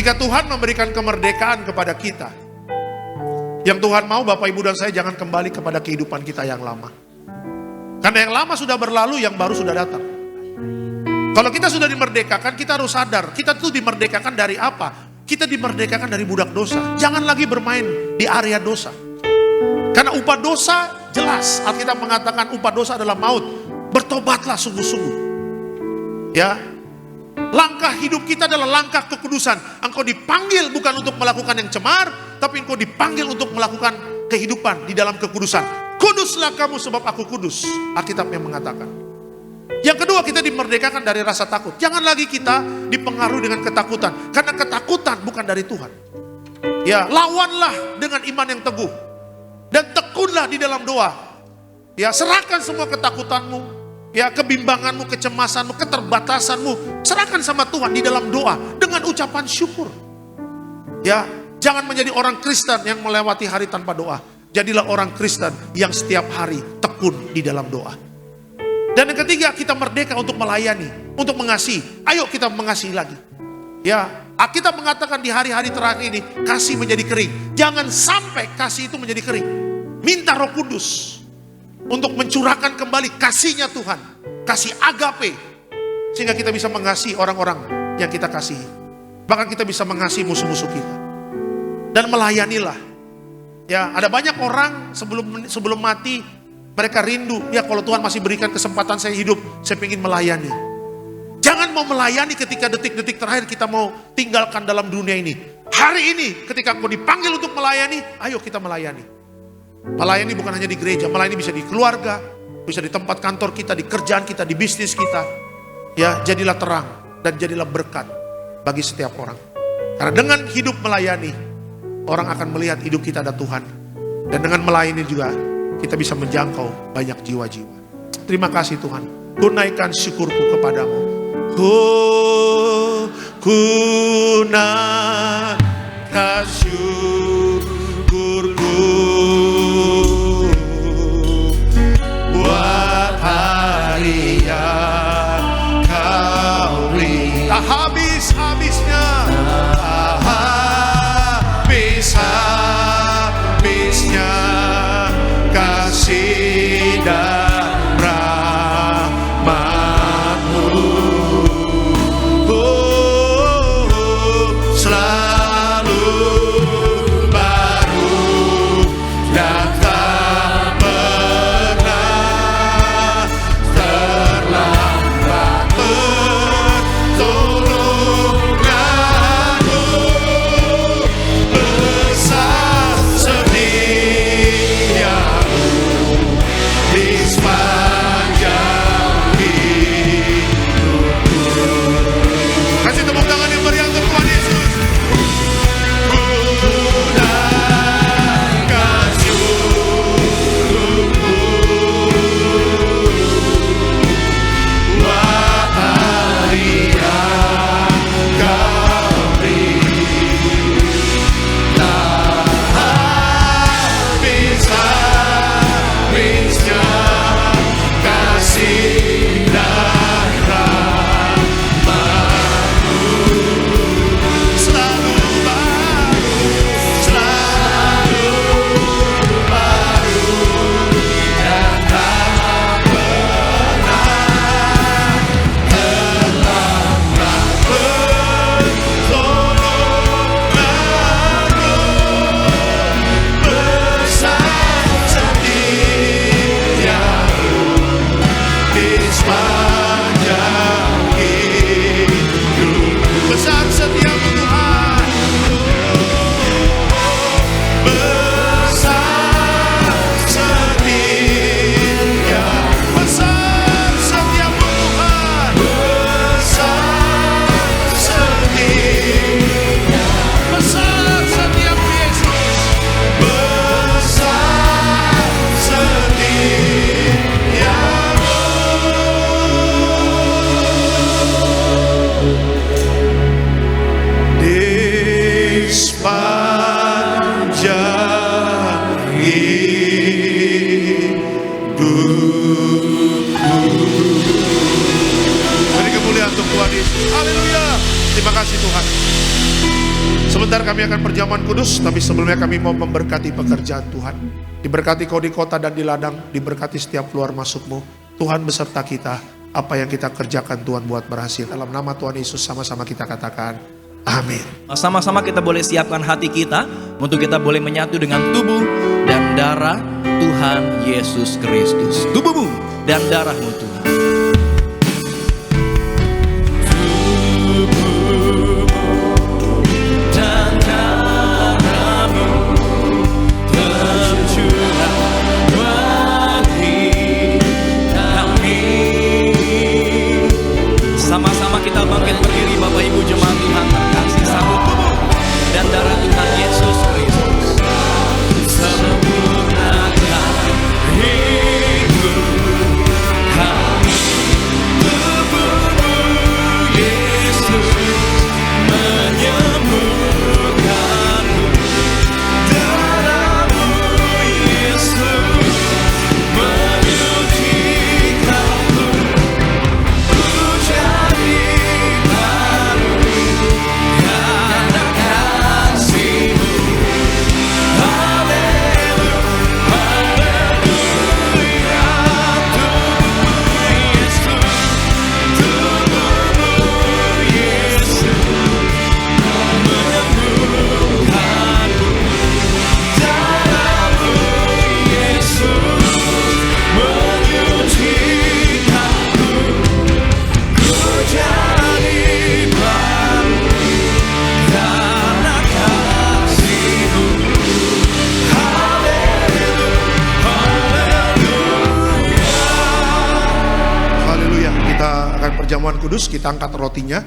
Ketika Tuhan memberikan kemerdekaan kepada kita, yang Tuhan mau Bapak Ibu dan saya jangan kembali kepada kehidupan kita yang lama. Karena yang lama sudah berlalu, yang baru sudah datang. Kalau kita sudah dimerdekakan, kita harus sadar, kita tuh dimerdekakan dari apa? Kita dimerdekakan dari budak dosa. Jangan lagi bermain di area dosa. Karena upah dosa jelas, Alkitab mengatakan upah dosa adalah maut. Bertobatlah sungguh-sungguh. Ya, langkah hidup kita adalah langkah kekudusan. Engkau dipanggil bukan untuk melakukan yang cemar, tapi engkau dipanggil untuk melakukan kehidupan di dalam kekudusan. Kuduslah kamu sebab aku kudus, Alkitab yang mengatakan. Yang kedua, kita dimerdekakan dari rasa takut. Jangan lagi kita dipengaruhi dengan ketakutan, karena ketakutan bukan dari Tuhan. Ya, lawanlah dengan iman yang teguh dan tekunlah di dalam doa. Ya, serahkan semua ketakutanmu, ya, kebimbanganmu, kecemasanmu, keterbatasanmu, serahkan sama Tuhan di dalam doa dengan ucapan syukur. Ya, jangan menjadi orang Kristen yang melewati hari tanpa doa. Jadilah orang Kristen yang setiap hari tekun di dalam doa. Dan yang ketiga, kita merdeka untuk melayani, untuk mengasihi. Ayo kita mengasihi lagi. Ya, Alkitab mengatakan di hari-hari terakhir ini kasih menjadi kering. Jangan sampai kasih itu menjadi kering. Minta Roh Kudus untuk mencurahkan kembali kasihnya Tuhan, kasih agape, sehingga kita bisa mengasihi orang-orang yang kita kasihi. Bahkan kita bisa mengasihi musuh-musuh kita. Dan melayanilah. Ya, ada banyak orang sebelum mati, mereka rindu, ya kalau Tuhan masih berikan kesempatan saya hidup, saya ingin melayani. Jangan mau melayani ketika detik-detik terakhir kita mau tinggalkan dalam dunia ini. Hari ini ketika engkau dipanggil untuk melayani, ayo kita melayani. Melayani bukan hanya di gereja, melayani bisa di keluarga, bisa di tempat kantor kita, di kerjaan kita, di bisnis kita. Ya, jadilah terang dan jadilah berkat bagi setiap orang. Karena dengan hidup melayani, orang akan melihat hidup kita ada Tuhan. Dan dengan melayani juga kita bisa menjangkau banyak jiwa-jiwa. Terima kasih Tuhan. Tunaikan syukurku kepadamu. Tunaikan syukurku buat hari yang kau beri. Tak habis-habisnya, habis-habisnya kasih dan rahmat-Mu. Selalu baru dan tak pernah terlambat pertolongan-Mu. Besar setia-Mu di sepanjang hidupku. Kasih tepuk tangan yang meriah untuk Tuhan Yesus. Tunaikan syukurku buat hari yang kau beri. Tak habis-habisnya kasih dan rahmat-Mu. Selalu baru, selalu baru dan tak pernah terlambat pertolongan-Mu. Besar setia-Mu di sepanjang hidupku. Besar setiamu Tuhan. Besar setia. Besar setiamu Tuhan. Besar setia. Besar setiamu Yesus. Besar setiamu. Di sepanjang hidupku. Beri kemuliaan untuk Tuhan Yesus. Haleluya. Terima kasih Tuhan. kami akan perjamuan kudus, tapi sebelumnya kami mau memberkati pekerjaan Tuhan. Diberkati kau di kota dan di ladang, diberkati setiap keluar masukmu. Tuhan beserta kita, apa yang kita kerjakan Tuhan buat berhasil. Dalam nama Tuhan Yesus sama-sama kita katakan, amin. Sama-sama kita boleh siapkan hati kita untuk kita boleh menyatu dengan tubuh dan darah Tuhan Yesus Kristus. Tubuhmu dan darahmu Tuhan. Sama-sama kita bangkit berdiri Bapak Ibu jemaat Tuhan terkasih, sambut tubuh dan darah Tuhan Yesus Kristus. Sempurnakan hidup kami, tubuhmu Yesus menyembuhkanku, darahmu Yesus menyucikanku. Perjamuan kudus, kita angkat rotinya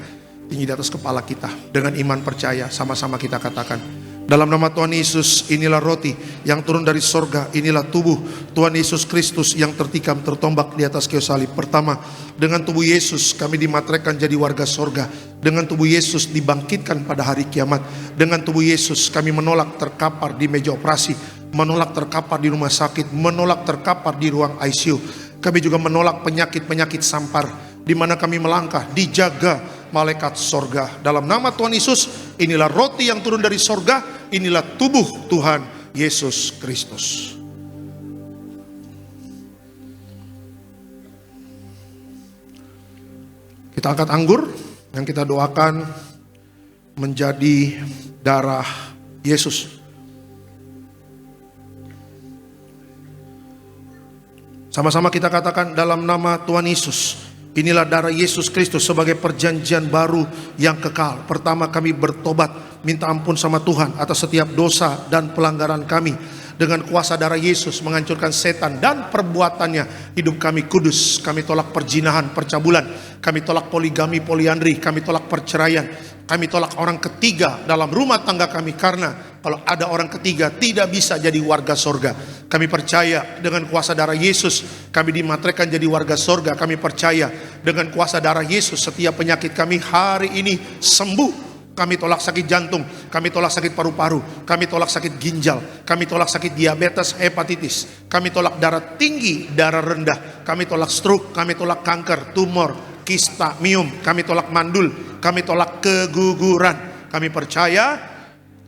tinggi di atas kepala kita. Dengan iman percaya, sama-sama kita katakan, dalam nama Tuhan Yesus, inilah roti yang turun dari sorga, inilah tubuh Tuhan Yesus Kristus yang tertikam tertombak di atas kayu salib. Pertama, dengan tubuh Yesus kami dimateraikan jadi warga sorga. Dengan tubuh Yesus dibangkitkan pada hari kiamat. Dengan tubuh Yesus kami menolak terkapar di meja operasi, menolak terkapar di rumah sakit, menolak terkapar di ruang ICU. Kami juga menolak penyakit-penyakit sampar, di mana kami melangkah dijaga malaikat sorga. Dalam nama Tuhan Yesus, inilah roti yang turun dari sorga, inilah tubuh Tuhan Yesus Kristus. Kita angkat anggur yang kita doakan menjadi darah Yesus. Sama-sama kita katakan, dalam nama Tuhan Yesus, inilah darah Yesus Kristus sebagai perjanjian baru yang kekal. Pertama, kami bertobat, minta ampun sama Tuhan atas setiap dosa dan pelanggaran kami. Dengan kuasa darah Yesus menghancurkan setan dan perbuatannya. Hidup kami kudus. Kami tolak perjinahan, percabulan. Kami tolak poligami, poliandri. Kami tolak perceraian. Kami tolak orang ketiga dalam rumah tangga kami, karena kalau ada orang ketiga tidak bisa jadi warga sorga. Kami percaya dengan kuasa darah Yesus kami dimateraikan jadi warga sorga. Kami percaya dengan kuasa darah Yesus setiap penyakit kami hari ini sembuh. Kami tolak sakit jantung, kami tolak sakit paru-paru, kami tolak sakit ginjal, kami tolak sakit diabetes, hepatitis, kami tolak darah tinggi, darah rendah, kami tolak stroke, kami tolak kanker, tumor, kista, miom, kami tolak mandul, kami tolak keguguran. Kami percaya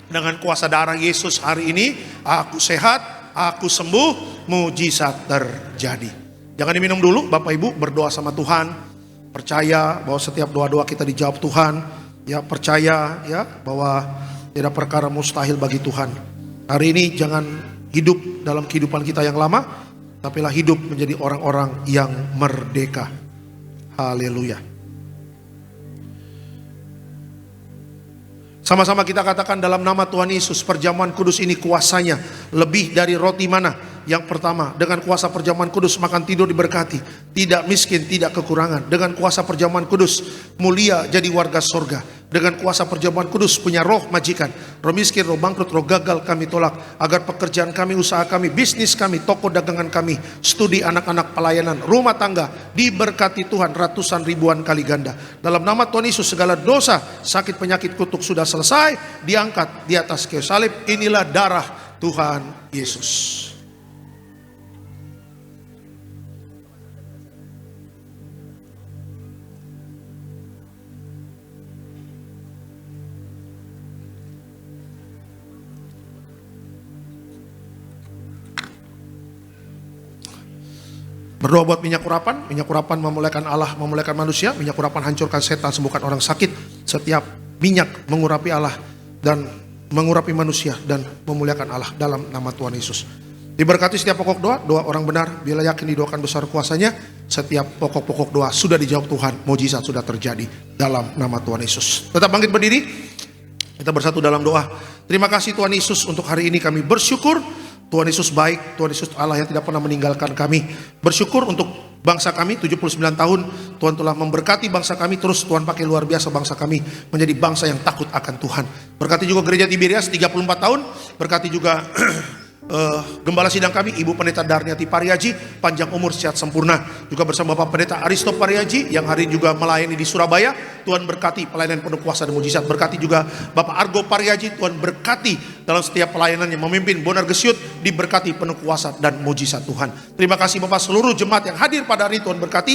dengan kuasa darah Yesus hari ini aku sehat, aku sembuh, mujizat terjadi. Jangan diminum dulu, Bapak Ibu berdoa sama Tuhan. Percaya bahwa setiap doa-doa kita dijawab Tuhan. Ya, percaya ya bahwa tidak perkara mustahil bagi Tuhan. Hari ini jangan hidup dalam kehidupan kita yang lama, tapilah hidup menjadi orang-orang yang merdeka. Haleluya. Sama-sama kita katakan, dalam nama Tuhan Yesus, perjamuan kudus ini kuasanya lebih dari roti mana. Yang pertama, dengan kuasa perjamuan kudus makan tidur diberkati, tidak miskin, tidak kekurangan. Dengan kuasa perjamuan kudus mulia jadi warga sorga. Dengan kuasa perjamuan kudus punya roh majikan, roh miskin, roh bangkrut, roh gagal kami tolak. Agar pekerjaan kami, usaha kami, bisnis kami, toko dagangan kami, studi anak-anak, pelayanan, rumah tangga diberkati Tuhan ratusan ribuan kali ganda. Dalam nama Tuhan Yesus segala dosa, sakit, penyakit, kutuk sudah selesai, diangkat di atas kayu salib. Inilah darah Tuhan Yesus. Berdoa buat minyak urapan memuliakan Allah, memuliakan manusia, minyak urapan hancurkan setan, sembuhkan orang sakit. Setiap minyak mengurapi Allah dan mengurapi manusia dan memuliakan Allah dalam nama Tuhan Yesus. Diberkati setiap pokok doa, doa orang benar, bila yakin didoakan besar kuasanya, setiap pokok-pokok doa sudah dijawab Tuhan, mujizat sudah terjadi dalam nama Tuhan Yesus. Tetap bangkit berdiri, kita bersatu dalam doa. Terima kasih Tuhan Yesus untuk hari ini kami bersyukur. Tuhan Yesus baik, Tuhan Yesus Allah yang tidak pernah meninggalkan kami. Bersyukur untuk bangsa kami 79 tahun, Tuhan telah memberkati bangsa kami, terus Tuhan pakai luar biasa bangsa kami menjadi bangsa yang takut akan Tuhan. Berkati juga gereja Tiberias 34 tahun, berkati juga Gembala sidang kami, Ibu Pendeta Darniati Pariaji, panjang umur sehat sempurna. Juga bersama Bapak Pendeta Aristo Pariaji yang hari ini juga melayani di Surabaya. Tuhan berkati pelayanan penuh kuasa dan mujizat. Berkati juga Bapak Argo Pariaji, Tuhan berkati dalam setiap pelayanannya memimpin Bonar Gesiut, diberkati penuh kuasa dan mujizat Tuhan. Terima kasih Bapak seluruh jemaat yang hadir pada hari ini, Tuhan berkati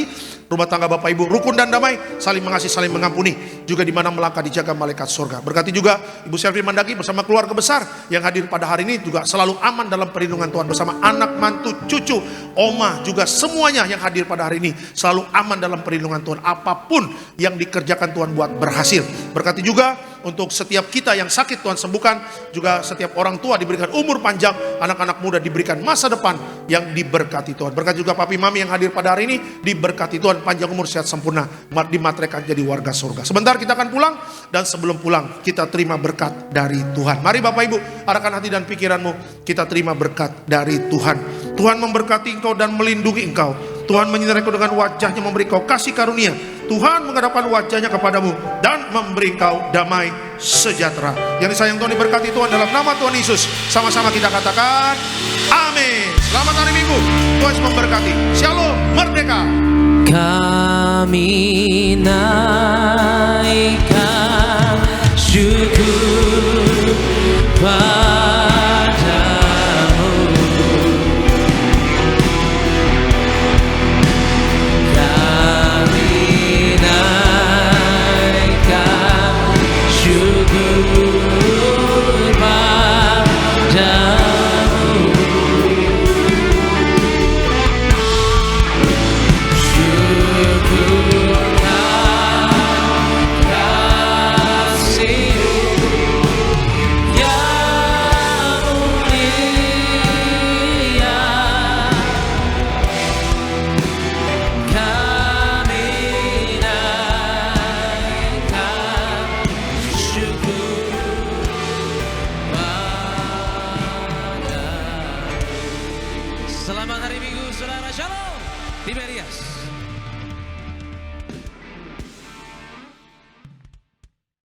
rumah tangga Bapak Ibu rukun dan damai, saling mengasihi, saling mengampuni, juga di mana melangkah dijaga malaikat surga. Berkati juga Ibu Selvi Mandagi bersama keluarga besar yang hadir pada hari ini, juga selalu aman dalam perlindungan Tuhan bersama anak, mantu, cucu, oma, juga semuanya yang hadir pada hari ini selalu aman dalam perlindungan Tuhan. Apapun yang dikerjakan Tuhan buat berhasil. Berkati juga untuk setiap kita yang sakit Tuhan sembuhkan, juga setiap orang tua diberikan umur panjang, anak-anak muda diberikan masa depan yang diberkati Tuhan. Berkati juga papi mami yang hadir pada hari ini, diberkati Tuhan, panjang umur sehat sempurna, dimateraikan jadi warga surga. Sebentar kita akan pulang, dan sebelum pulang kita terima berkat dari Tuhan. Mari Bapak Ibu, arahkan hati dan pikiranmu, kita terima berkat dari Tuhan. Tuhan memberkati engkau dan melindungi engkau. Tuhan menyinari engkau dengan wajahnya, memberi engkau kasih karunia. Tuhan menghadapkan wajahnya kepadamu dan memberi engkau damai sejahtera. Yang disayang Tuhan, diberkati Tuhan dalam nama Tuhan Yesus. Sama-sama kita katakan amin. Selamat hari Minggu, Tuhan Yesus memberkati. Shalom, merdeka. Kami naikkan syukur padamu. Kami naikkan syukur padamu. Selamat hari Minggu, saudara. Shalom, Tiberias.